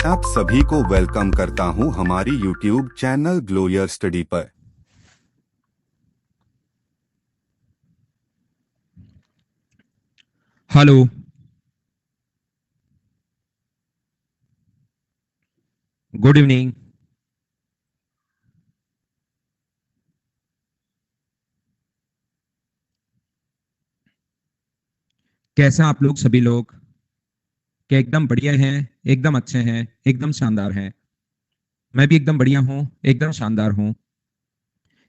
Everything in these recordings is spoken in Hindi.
आप सभी को वेलकम करता हूं हमारी यूट्यूब चैनल ग्लोयर स्टडी पर। हेलो। Good evening. कैसे हैं आप लोग सभी लोग? क्या एकदम बढ़िया हैं? एकदम अच्छे हैं? एकदम शानदार हैं? मैं भी एकदम बढ़िया हूँ, एकदम शानदार हूँ,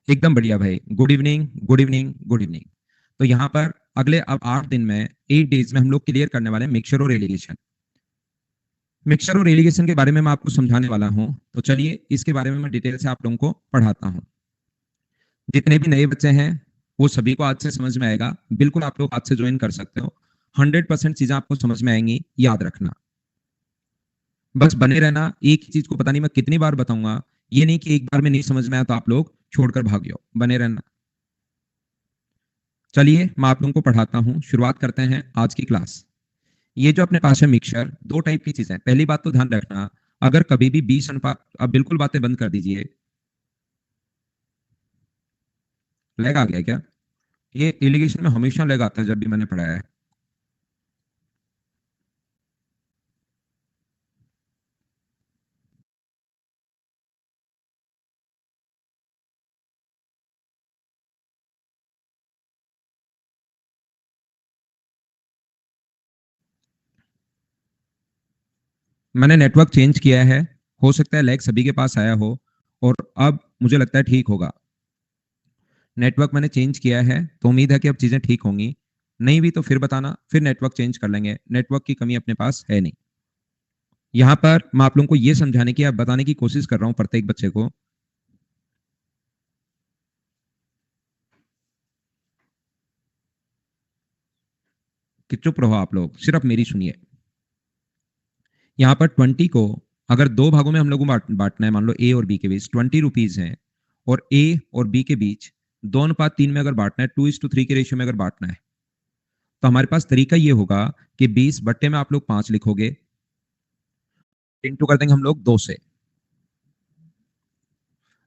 एकदम बढ़िया भाई। Good evening, good evening, good evening. तो यहाँ पर अगले अब 8 दिन में, 8 डेज में हम लोग क्लियर करने वाले हैं मिक्सचर और एलिगेशन। मिक्सचर और एलिगेशन के बारे में मैं आपको समझाने वाला हूँ, तो चलिए इसके बारे में मैं डिटेल से आप लोगों को पढ़ाता हूँ। जितने भी नए बच्चे हैं वो सभी को आज से समझ में आएगा। बिल्कुल आप लोग आज से ज्वाइन कर सकते हो। 100% चीजें आपको समझ में आएंगी, याद रखना। बस बने रहना। एक ही चीज को पता नहीं मैं कितनी बार बताऊंगा, ये नहीं कि एक बार में नहीं समझ में आया तो आप लोग छोड़कर भाग जाओ। बने रहना। चलिए मैं आप लोगों को पढ़ाता हूँ, शुरुआत करते हैं आज की क्लास। ये जो अपने पास है मिक्सचर, दो टाइप की चीजें। पहली बात तो ध्यान रखना, अगर कभी भी 20 अनुपात, अब बिल्कुल बातें बंद कर दीजिए। लैग आ गया क्या? ये इलिगेशन में हमेशा लैग आता है जब भी मैंने पढ़ाया है। मैंने नेटवर्क चेंज किया है, हो सकता है लैग सभी के पास आया हो, और अब मुझे लगता है ठीक होगा। नेटवर्क मैंने चेंज किया है तो उम्मीद है कि अब चीजें ठीक होंगी। नहीं भी तो फिर बताना, फिर नेटवर्क चेंज कर लेंगे। नेटवर्क की कमी अपने पास है नहीं। यहां पर मैं आप लोगों को यह समझाने की, अब बताने की कोशिश कर रहा हूं प्रत्येक बच्चे को कि चुप रहो आप लोग, सिर्फ मेरी सुनिए। यहाँ पर 20 को अगर दो भागों में हम लोगों को बांटना है, मान लो ए और बी के बीच 20 रुपीज है, और ए और बी के बीच 2:3 में अगर बांटना है, 2:3 के रेशियो में अगर बांटना है, तो हमारे पास तरीका ये होगा कि 20 बट्टे में आप लोग 5 लिखोगे, इंटू कर देंगे हम लोग 2 से।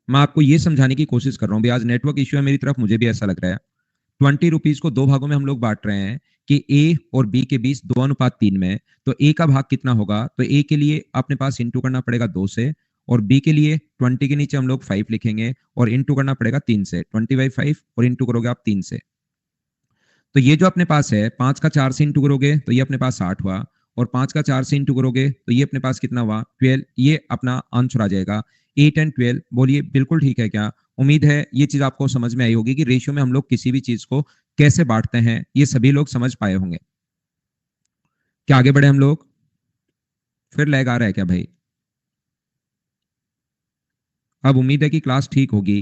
मैं आपको ये समझाने की कोशिश कर रहा हूँ भी, आज नेटवर्क इश्यू है मेरी तरफ, मुझे भी ऐसा लग रहा है। 20 रुपीज को दो भागों में हम लोग बांट रहे हैं कि ए और बी के बीच 2:3 में। तो ए का भाग कितना होगा, तो ए के लिए अपने पास इंटू करना पड़ेगा 2 से, और बी के लिए 20 के नीचे हम लोग 5 लिखेंगे और इंटू करना पड़ेगा 3 से। 20/5 और इंटू करोगे आप 3 से। तो ये जो अपने पास है, 5 का 4 से इंटू करोगे तो ये अपने पास 60 हुआ, और 5 का 4 से इंटू करोगे तो ये अपने पास कितना हुआ, 12। ये अपना आंसर आ जाएगा। 8 एंड 12, बोलिए बिल्कुल ठीक है क्या? उम्मीद है ये चीज आपको समझ में आई होगी कि रेशियो में हम लोग किसी भी चीज को कैसे बांटते हैं, ये सभी लोग समझ पाए होंगे। क्या आगे बढ़े हम लोग? फिर लैग आ रहा है क्या भाई? अब उम्मीद है कि क्लास ठीक होगी।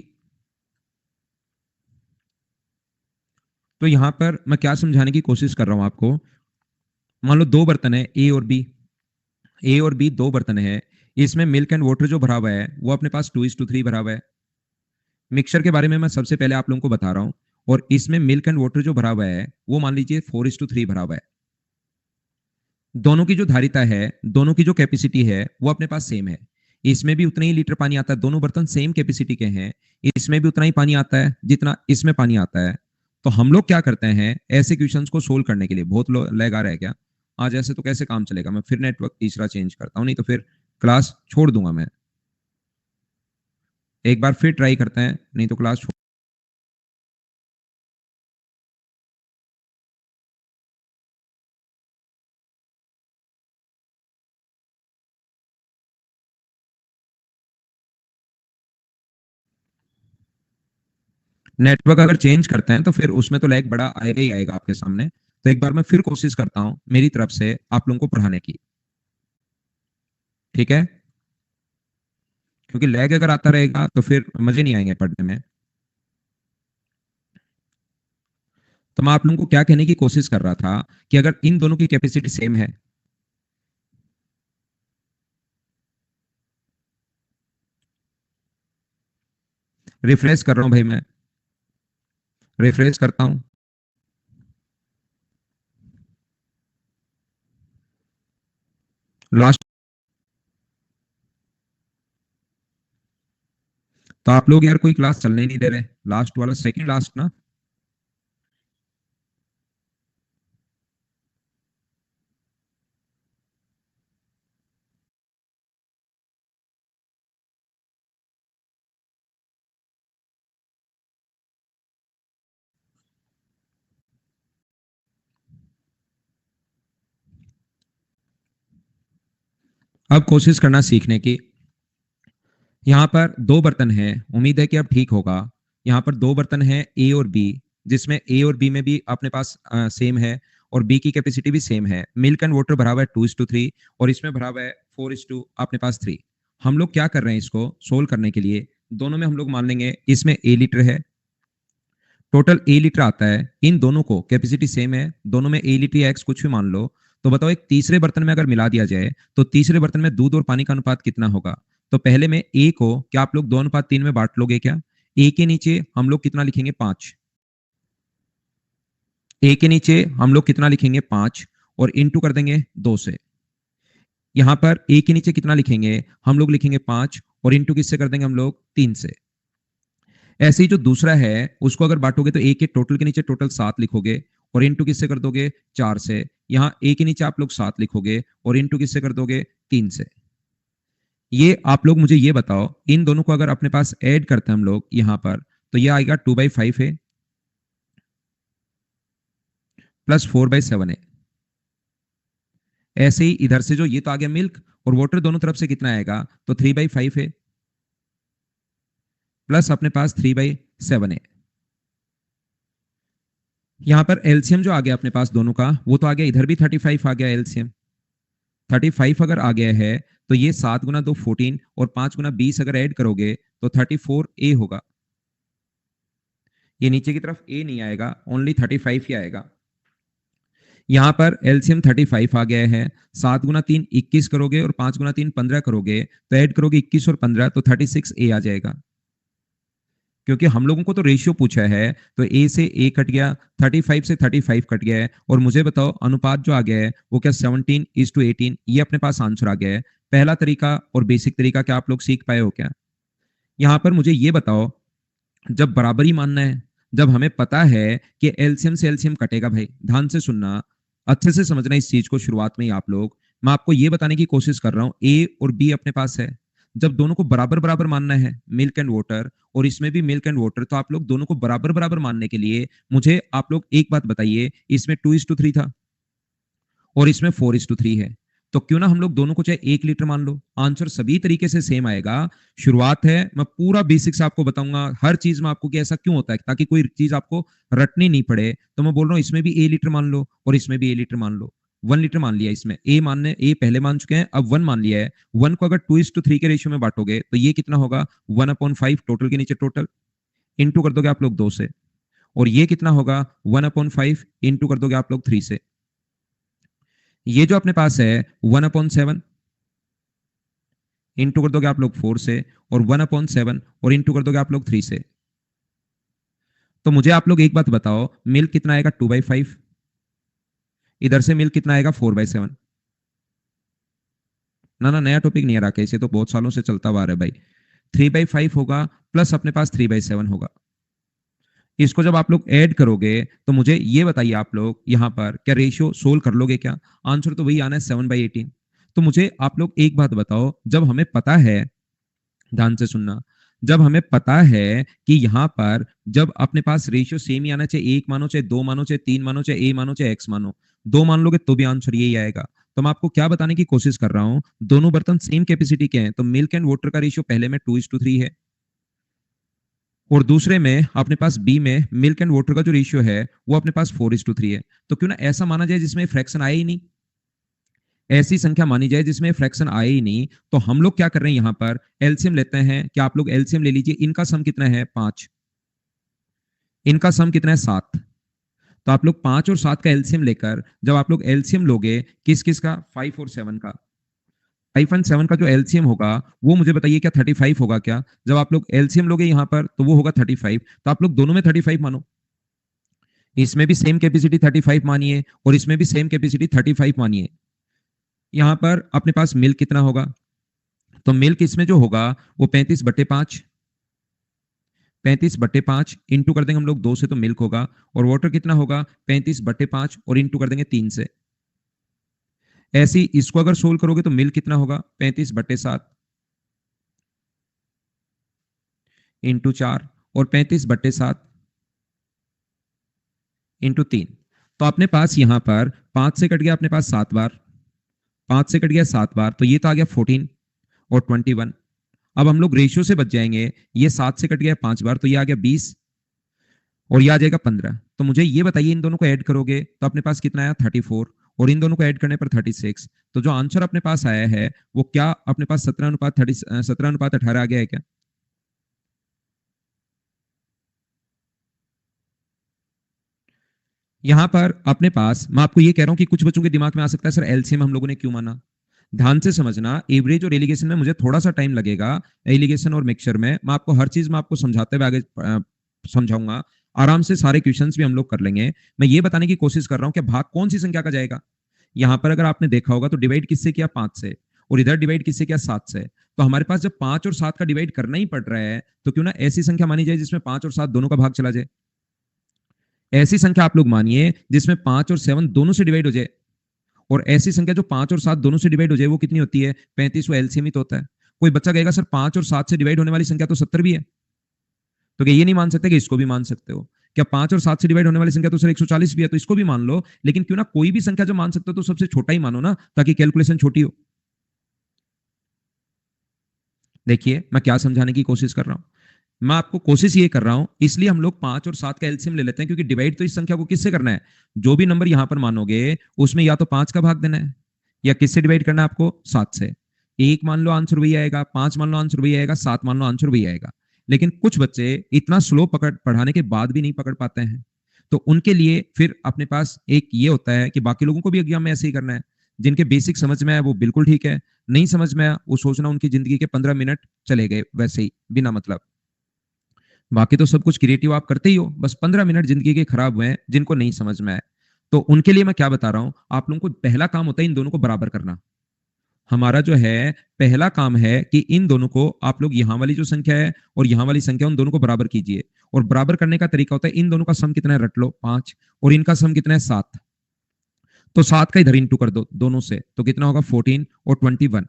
तो यहां पर मैं क्या समझाने की कोशिश कर रहा हूं आपको। मान लो दो बर्तन है, ए और बी। ए और बी दो बर्तन है, इसमें मिल्क एंड वाटर जो भरा हुआ है वो अपने पास 2:3 भरा हुआ है। मिक्सचर के बारे में मैं सबसे पहले आप लोगों को बता रहा हूं, और इसमें मिल्क एंड वाटर जो भरा हुआ है वो मान लीजिए 4:3 भरा हुआ है। दोनों की जो धारिता है, दोनों की जो कैपेसिटी है वो अपने पास सेम है। इसमें भी उतना ही लीटर पानी आता है, दोनों बर्तन सेम कैपेसिटी के हैं। इसमें भी उतना ही पानी आता है जितना इसमें पानी आता है। तो हम लोग क्या करते हैं, ऐसे क्वेश्चंस को सोल्व करने के लिए, बहुत लैग आ रहा है क्या? आज ऐसे तो कैसे काम चलेगा? मैं फिर नेटवर्क तीसरा चेंज करता हूँ, नहीं तो फिर क्लास छोड़ दूंगा मैं। एक बार फिर ट्राई करते हैं, नहीं तो क्लास छोड़। नेटवर्क अगर चेंज करते हैं तो फिर उसमें तो लैग बड़ा आएगा ही आएगा आपके सामने। तो एक बार मैं फिर कोशिश करता हूं मेरी तरफ से आप लोगों को पढ़ाने की। ठीक है? क्योंकि लैग अगर आता रहेगा तो फिर मजे नहीं आएंगे पढ़ने में। तो मैं आप लोगों को क्या कहने की कोशिश कर रहा था कि अगर इन दोनों की कैपेसिटी सेम है, रिफ्रेश कर रहा हूं भाई मैं, रिफ्रेश करता हूं। लास्ट तो आप लोग यार कोई क्लास चलने ही नहीं दे रहे, लास्ट वाला सेकंड लास्ट ना। अब कोशिश करना सीखने की। यहाँ पर दो बर्तन हैं, उम्मीद है कि अब ठीक होगा। यहाँ पर दो बर्तन हैं ए और बी, जिसमें ए और बी में भी अपने पास सेम है और बी की कैपेसिटी भी सेम है। मिल्क एंड वाटर भरा हुआ है 2:3 और इसमें भरा हुआ है 4:, अपने पास 3। हम लोग क्या कर रहे हैं, इसको सोल्व करने के लिए दोनों में हम लोग मान लेंगे इसमें ए लीटर है, टोटल ए लीटर आता है, इन दोनों को कैपेसिटी सेम है, दोनों में ए लीटर या एक्स कुछ भी मान लो। तो बताओ एक तीसरे बर्तन में अगर मिला दिया जाए तो तीसरे बर्तन में दूध और पानी का अनुपात कितना होगा। तो पहले में ए को क्या आप लोग 2:3 में बांट लोगे क्या। ए के नीचे हम लोग कितना लिखेंगे 5, ए के नीचे हम लोग कितना लिखेंगे 5 और इंटू कर देंगे 2 से। यहां पर ए के नीचे कितना लिखेंगे, हम लोग लिखेंगे 5 और इंटू किससे कर देंगे हम लोग 3 से। ऐसे ही जो दूसरा है उसको अगर बांटोगे तो ए के टोटल के नीचे टोटल 7 लिखोगे और इंटू किससे कर दोगे 4 से। यहां ए के नीचे आप लोग 7 लिखोगे और इंटू किससे कर दोगे 3 से। ये आप लोग मुझे ये बताओ, इन दोनों को अगर अपने पास ऐड करते हैं हम लोग यहां पर, तो ये आएगा 2/5 है प्लस 4/7 है। ऐसे ही इधर से जो ये तो आ गया मिल्क और वाटर, दोनों तरफ से कितना आएगा तो 3/5 है प्लस अपने पास 3/7 है। यहां पर एलसीएम जो आ गया अपने पास दोनों का, वो तो आ गया, इधर भी 35 आ गया एलसीएम। 35 अगर आ गया है तो ये 7 गुना 2 14 और 5 गुना 20 अगर ऐड करोगे तो 34 ए होगा। ये नीचे की तरफ ए नहीं आएगा, ओनली 35 ही आएगा। यहां पर एलसीएम 35 आ गया है, 7 गुना 3 21 करोगे और 5 गुना 3 15 करोगे, तो ऐड करोगे 21 और 15 तो 36 ए आ जाएगा। क्योंकि हम लोगों को तो रेशियो पूछा है, तो ए से ए कट गया, 35 से 35 कट गया है, और मुझे बताओ अनुपात जो आ गया है वो क्या 17:18, ये अपने पास आंसर आ गया है। पहला तरीका और बेसिक तरीका क्या आप लोग सीख पाए हो क्या। यहां पर मुझे ये बताओ, जब बराबरी मानना है, जब हमें पता है कि एलसीएम से एलसीएम कटेगा, भाई ध्यान से सुनना, अच्छे से समझना इस चीज को शुरुआत में ही आप लोग। मैं आपको ये बताने की कोशिश कर रहा हूं, ए और बी अपने पास है, जब दोनों को बराबर बराबर मानना है, मिल्क एंड वाटर, और इसमें भी मिल्क एंड वाटर, तो आप लोग दोनों को बराबर बराबर मानने के लिए मुझे आप लोग एक बात बताइए, इसमें 2:3 था और इसमें 4:3 है, तो क्यों ना हम लोग दोनों को चाहे 1 लीटर मान लो, आंसर सभी तरीके से सेम आएगा। शुरुआत है, मैं पूरा बेसिक से आपको बताऊंगा हर चीज में आपको कि ऐसा क्यों होता है, ताकि कोई चीज आपको रटनी नहीं पड़े। तो मैं बोल रहा हूं इसमें भी ए लीटर मान लो और इसमें भी ए लीटर मान लो। 1 लीटर मान लिया, इसमें ए पहले मान चुके हैं, अब 1 मान लिया है। 1 को अगर 2:3 के रेशियो में बांटोगे तो ये कितना होगा 1/5, टोटल के नीचे टोटल, इंटू कर दोगे आप लोग 2 से, और ये कितना होगा 1/5 इंटू कर दोगे आप लोग 3 से। ये जो अपने पास है 1/7 इंटू कर दोगे आप लोग 4 से, और 1/7 और इंटू कर दोगे आप लोग 3 से। तो मुझे आप लोग एक बात बताओ, मिल्क कितना आएगा 2/5, इधर से मिल्क कितना आएगा 4/7। ना ना, नया टॉपिक नहीं है राकेश, ये तो बहुत सालों से चलता हुआ आ रहा है भाई। 3/5 होगा प्लस अपने पास 3/7 होगा। इसको जब आप लोग ऐड करोगे तो मुझे ये बताइए, आप लोग यहां पर क्या रेशियो सोल्व कर लोगे क्या। आंसर तो वही आना है 7/18। तो मुझे आप लोग एक बात बताओ, जब हमें पता है, ध्यान से सुनना, जब हमें पता है कि यहां पर जब अपने पास रेशियो सेम ही आना चाहिए, 1 मानो चाहे 2 मानो चाहे 3 मानो चाहे ए मानो चाहे एक्स मानो, 2 मान लोगे तो भी आंसर यही आएगा। तो मैं आपको क्या बताने की कोशिश कर रहा हूं, दोनों बर्तन सेम कैपेसिटी के हैं, तो मिल्क एंड वाटर का रेशियो पहले में 2:3 है, और दूसरे में अपने पास बी में मिल्क एंड वाटर का जो रेशियो है वो अपने पास 4:3 है। तो क्यों ना ऐसा माना जाए जिसमें फ्रैक्शन आए ही नहीं, ऐसी संख्या मानी जाए जिसमें फ्रैक्शन आए ही नहीं। तो हम लोग क्या कर रहे हैं, यहां पर एलसीएम लेते हैं, क्या आप लोग एलसीएम ले लीजिए, इनका सम कितना है 5, इनका सम कितना है 7। तो आप लोग 5 और 7 का एलसीएम लेकर, जब आप लोग एलसीएम लोगे किस किस का, 5 और 7 का, 5 और 7 का जो एलसीएम होगा वो मुझे बताइए क्या 35 होगा क्या। जब आप लोग एलसीएम लोगे यहां पर तो वो होगा 35, तो आप लोग दोनों में 35 मानो, इसमें भी सेम कैपेसिटी 35 मानिए और इसमें भी सेम कैपेसिटी 35 मानिए। यहां पर अपने पास मिल्क कितना होगा, तो मिल्क इसमें जो होगा वो 35/5, 35/5 इंटू कर देंगे हम लोग 2 से तो मिल्क होगा, और वाटर कितना होगा 35/5 और इंटू कर देंगे 3 से। ऐसे ही इसको अगर सोल्व करोगे तो मिल्क कितना होगा 35/7 इंटू 4 और 35/7 इंटू 3। तो अपने पास यहां पर 5 से कट गया अपने पास 7 बार, 5 से कट गया 7 बार, तो ये तो आ गया 14 और 21। अब हम लोग रेशियो से बच जाएंगे, ये 7 से कट गया 5 बार, तो ये आ गया 20 और ये आ जाएगा 15। तो मुझे ये बताइए इन दोनों को ऐड करोगे तो अपने पास कितना आया 34, और इन दोनों को ऐड करने पर 36। तो जो आंसर अपने पास आया है वो क्या अपने पास 17:18 आ गया है क्या? यहां पर अपने पास मैं आपको ये कह रहा हूं कि कुछ बच्चों के दिमाग में आ सकता है सर एलसीएम हम लोगों ने क्यों माना। ध्यान से समझना, एवरेज और एलिगेशन में मुझे थोड़ा सा टाइम लगेगा, एलिगेशन और मिक्सचर में मैं आपको हर चीज में आपको समझाते हुए आगे समझाऊंगा। आराम से सारे क्वेश्चंस भी हम लोग कर लेंगे। मैं ये बताने की कोशिश कर रहा हूं कि भाग कौन सी संख्या का जाएगा। यहां पर अगर आपने देखा होगा तो डिवाइड किससे किया 5 से, और इधर डिवाइड किससे किया 7 से। तो हमारे पास जब 5 और 7 का डिवाइड करना ही पड़ रहा है तो क्यों ना ऐसी संख्या मानी जाए जिसमें 5 और 7 दोनों का भाग चला जाए। ऐसी संख्या आप लोग मानिए जिसमें 5 और 7 दोनों से डिवाइड हो जाए, और ऐसी संख्या जो 5 और 7 दोनों से डिवाइड हो जाए वो कितनी होती है 35। वो एलसीएम ही तो होता है। कोई बच्चा कहेगा सर 5 और 7 से डिवाइड होने वाली संख्या तो 70 भी है, तो क्या ये नहीं मान सकते कि इसको भी मान सकते हो? क्या 5 और 7 से डिवाइड होने वाली संख्या तो सर 140 भी है, तो इसको भी मान लो। लेकिन क्यों ना कोई भी संख्या जो मान सकते हो तो सबसे छोटा ही मानो ना, ताकि कैलकुलेशन छोटी हो। देखिए मैं क्या समझाने की कोशिश कर रहा हूं, मैं आपको कोशिश ये कर रहा हूं, इसलिए हम लोग 5 और 7 का एलसीएम ले लेते हैं, क्योंकि डिवाइड तो इस संख्या को किससे करना है, जो भी नंबर यहां पर मानोगे उसमें या तो 5 का भाग देना है या किससे डिवाइड करना है आपको 7 से। 1 मान लो आंसर वही आएगा, 5 मान लो आंसर वही आएगा, 7 मान लो आंसर वही आएगा। लेकिन कुछ बच्चे इतना स्लो पकड़ पढ़ाने के बाद भी नहीं पकड़ पाते हैं, तो उनके लिए फिर अपने पास एक ये होता है कि बाकी लोगों को भी एग्जाम में ऐसे ही करना है। जिनके बेसिक समझ में आया वो बिल्कुल ठीक है, नहीं समझ में आया वो सोचना उनकी जिंदगी के 15 मिनट चले गए वैसे ही बिना मतलब। बाकी तो सब कुछ क्रिएटिव आप करते ही हो, बस 15 मिनट जिंदगी के खराब हुए हैं जिनको नहीं समझ में आए। तो उनके लिए मैं क्या बता रहा हूं, आप लोगों को पहला काम होता है इन दोनों को बराबर करना। हमारा जो है पहला काम है कि इन दोनों को आप लोग यहां वाली जो संख्या है और यहां वाली संख्या उन दोनों को बराबर कीजिए। और बराबर करने का तरीका होता है इन दोनों का सम कितना है रट लो 5, और इनका सम कितना है 7। तो 7 का इधर इंटू कर दो दोनों से, तो कितना होगा 14 और 21।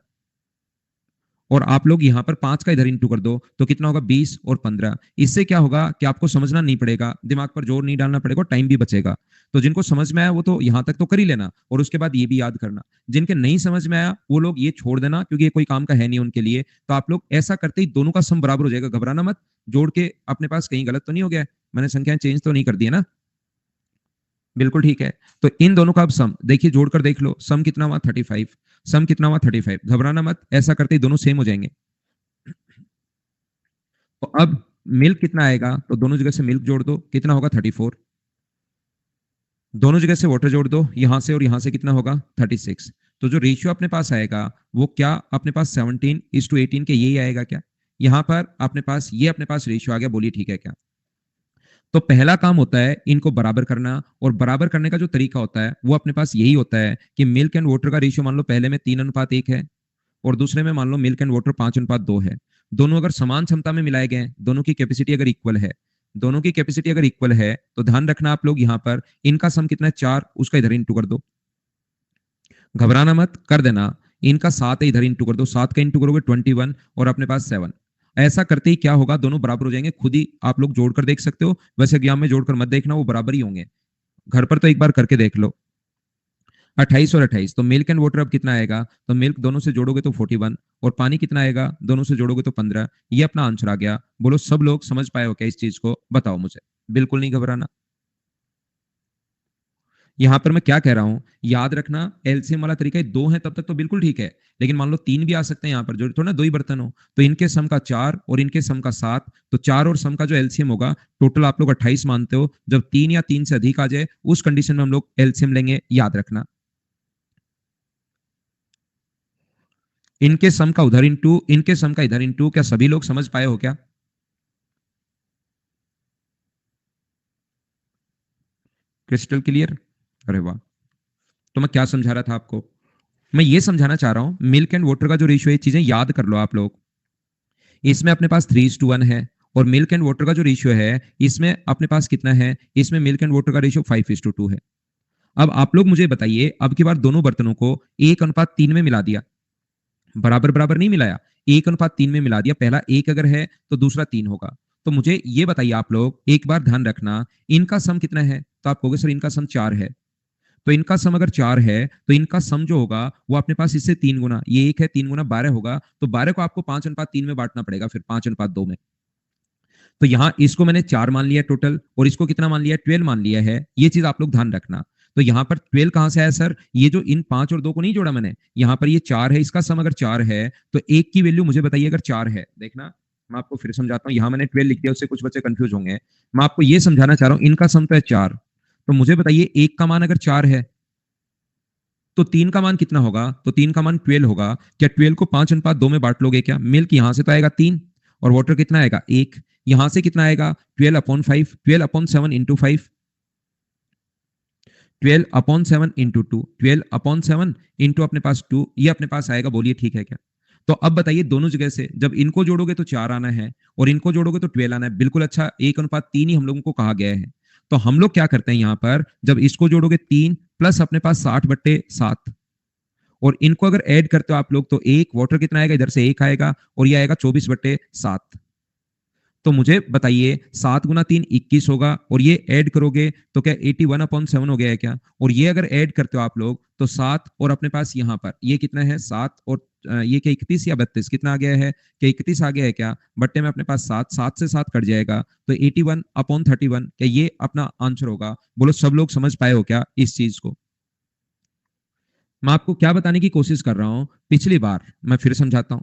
और आप लोग यहां पर 5 का इधर इंटू कर दो तो कितना होगा 20 और 15। इससे क्या होगा कि आपको समझना नहीं पड़ेगा, दिमाग पर जोर नहीं डालना पड़ेगा, टाइम भी बचेगा। तो जिनको समझ में आया वो तो यहां तक तो कर ही लेना, और उसके बाद ये भी याद करना। जिनके नहीं समझ में आया वो लोग ये छोड़ देना, क्योंकि ये कोई काम का है नहीं उनके लिए। तो आप लोग ऐसा करते ही दोनों का सम बराबर हो जाएगा, घबराना मत। जोड़ के अपने पास कहीं गलत तो नहीं हो गया है? मैंने संख्याएं चेंज तो नहीं कर दी है ना? बिल्कुल ठीक है। तो इन दोनों का अब सम देखिए, जोड़कर देख लो, सम कितना हुआ 35, सम कितना हुआ 35। घबराना मत, ऐसा करते ही दोनों सेम हो जाएंगे। तो अब मिल्क कितना आएगा, तो दोनों जगह से मिल्क जोड़ दो, कितना होगा 34। दोनों जगह से वाटर जोड़ दो, यहां से और यहां से कितना होगा 36। तो जो रेशियो अपने पास आएगा वो क्या अपने पास 17:18 के यही आएगा क्या? यहां पर अपने पास ये अपने पास रेशियो आ गया, बोलिए ठीक है क्या? तो पहला काम होता है इनको बराबर करना, और बराबर करने का जो तरीका होता है वो अपने पास यही होता है कि मिल्क एंड वाटर का रेशियो मान लो पहले में 3:1 है, और दूसरे में मान लो मिल्क एंड वाटर 5:2 है। दोनों अगर समान क्षमता में मिलाए गए, दोनों की कैपेसिटी अगर इक्वल है, दोनों की कैपेसिटी अगर इक्वल है, तो ध्यान रखना आप लोग यहां पर इनका सम कितना है 4, उसका इधर इंटू कर दो। घबराना मत, कर देना। इनका 7 है, इधर इंटू कर दो, 7 का इंटू करोगे 21 और अपने पास 7। ऐसा करते ही क्या होगा, दोनों बराबर हो जाएंगे। खुद ही आप लोग जोड़कर देख सकते हो, वैसे एग्जाम में जोड़कर मत देखना, वो बराबर ही होंगे। घर पर तो एक बार करके देख लो। 28 और 28, तो मिल्क एंड वाटर अब कितना आएगा, तो मिल्क दोनों से जोड़ोगे तो 41, और पानी कितना आएगा दोनों से जोड़ोगे तो 15। ये अपना आंसर आ गया। बोलो सब लोग समझ पाए हो क्या इस चीज को, बताओ मुझे। बिल्कुल नहीं घबराना। यहां पर मैं क्या कह रहा हूं, याद रखना एलसीएम वाला तरीका दो है तब तक तो बिल्कुल ठीक है, लेकिन मान लो 3 भी आ सकते हैं यहाँ पर, जो थोड़ा ना दो ही बर्तन हो। तो इनके सम का 4 और इनके सम का 7, तो 4 और सम का जो एलसीएम होगा टोटल आप लोग 28 मानते हो। जब 3 या 3 से अधिक आ जाए उस कंडीशन में हम लोग एलसीएम लेंगे, याद रखना। इनके सम का उधर इंटू, इनके सम का इधर इंटू। क्या सभी लोग समझ पाए हो क्या? Crystal clear? अरे वाह। तो मैं क्या समझा रहा था आपको, मैं ये समझाना चाह रहा हूं मिल्क एंड वाटर का जो रेशियो है, चीजें याद कर लो आप लोग। इसमें अपने पास 3:1 है, और मिल्क एंड वाटर का जो रेशियो है इसमें अपने पास कितना है, इसमें मिल्क एंड वाटर का रेशियो 5:2 है। अब आप लोग मुझे बताइए, अब की बार दोनों बर्तनों को 1:3 में मिला दिया, बराबर बराबर नहीं मिलाया, 1:3 में मिला दिया, पहला 1 अगर है तो दूसरा 3 होगा। तो मुझे ये बताइए आप लोग, एक बार ध्यान रखना, इनका सम कितना है? तो आप कहोगे सर इनका सम 4 है। तो इनका सम अगर 4 है तो इनका सम जो होगा वो अपने पास इससे 3 गुना, ये 1 है, 3 गुना 12 होगा, तो 12 को आपको 5:3 में बांटना पड़ेगा, फिर 5:2 में। तो यहां इसको मैंने 4 मान लिया टोटल, और इसको कितना मान लिया, 12 मान लिया है। ये चीज आप लोग ध्यान रखना। तो यहां पर 12 कहां से आया सर? ये जो इन 5 और 2 को नहीं जोड़ा मैंने, यहां पर ये 4 है, इसका सम अगर 4 है तो एक की वैल्यू मुझे बताइए अगर 4 है, देखना मैं आपको फिर समझाता हूं। यहां मैंने 12 लिख दिया, उससे कुछ बच्चे कंफ्यूज होंगे। मैं आपको ये समझाना चाह रहा हूं, इनका सम तो है 4, तो मुझे बताइए एक का मान अगर 4 है तो 3 का मान कितना होगा? तो 3 का मान 12 होगा। क्या 12 को 5:2 में बांट लोगे क्या? मिल्क यहां से तो आएगा 3, और वाटर कितना आएगा 1, यहां से कितना आएगा 12/5, 12/7 इंटू 5, 12/7 इंटू 2, 12/7 इंटू अपने पास 2, ये अपने पास आएगा। बोलिए ठीक है क्या? तो अब बताइए दोनों जगह से जब इनको जोड़ोगे तो 4 आना है, और इनको जोड़ोगे तो 12 आना है। बिल्कुल अच्छा, 1:3 ही हम लोगों को कहा गया है। तो हम लोग क्या करते हैं यहां पर, जब इसको जोड़ोगे 3 प्लस अपने पास 60/7, और इनको अगर ऐड करते हो आप लोग तो एक वाटर कितना आएगा, इधर से 1 आएगा, और ये आएगा 24/7। तो मुझे बताइए 7 × 3 21 होगा, और ये ऐड करोगे तो क्या 81/7 हो गया है क्या? और ये अगर ऐड करते हो आप लोग तो 7, और अपने पास यहाँ पर ये कितना है 7, और ये क्या 31 या 32 कितना आ गया है? क्या 31 आ गया है क्या? बट्टे में अपने पास 7, 7 से 7 कट जाएगा, तो 81/31, क्या ये अपना आंसर होगा? बोलो सब लोग समझ पाए हो क्या इस चीज को? मैं आपको क्या बताने की कोशिश कर रहा हूं, पिछली बार मैं फिर समझाता हूं।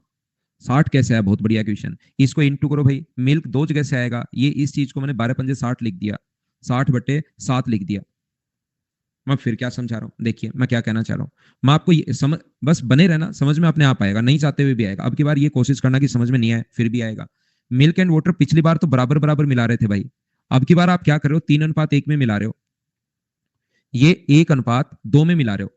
60 कैसे आया? बहुत बढ़िया क्वेश्चन। इसको इंटू करो भाई, मिल्क 2 जगह से आएगा, ये इस चीज को मैंने 12×5 = 60 लिख दिया, 60/7 लिख दिया। मैं फिर क्या समझा रहा हूं, देखिए मैं क्या कहना चाह रहा हूं। मैं आपको ये समझ, बस बने रहना, समझ में अपने आप आएगा, नहीं चाहते हुए भी आएगा। अब की बार ये कोशिश करना कि समझ में नहीं आए, फिर भी आएगा। मिल्क एंड वाटर पिछली बार तो बराबर बराबर मिला रहे थे भाई, अब की बार आप क्या कर रहे हो, 3:1 में मिला रहे हो, ये 1:2 में मिला रहे हो।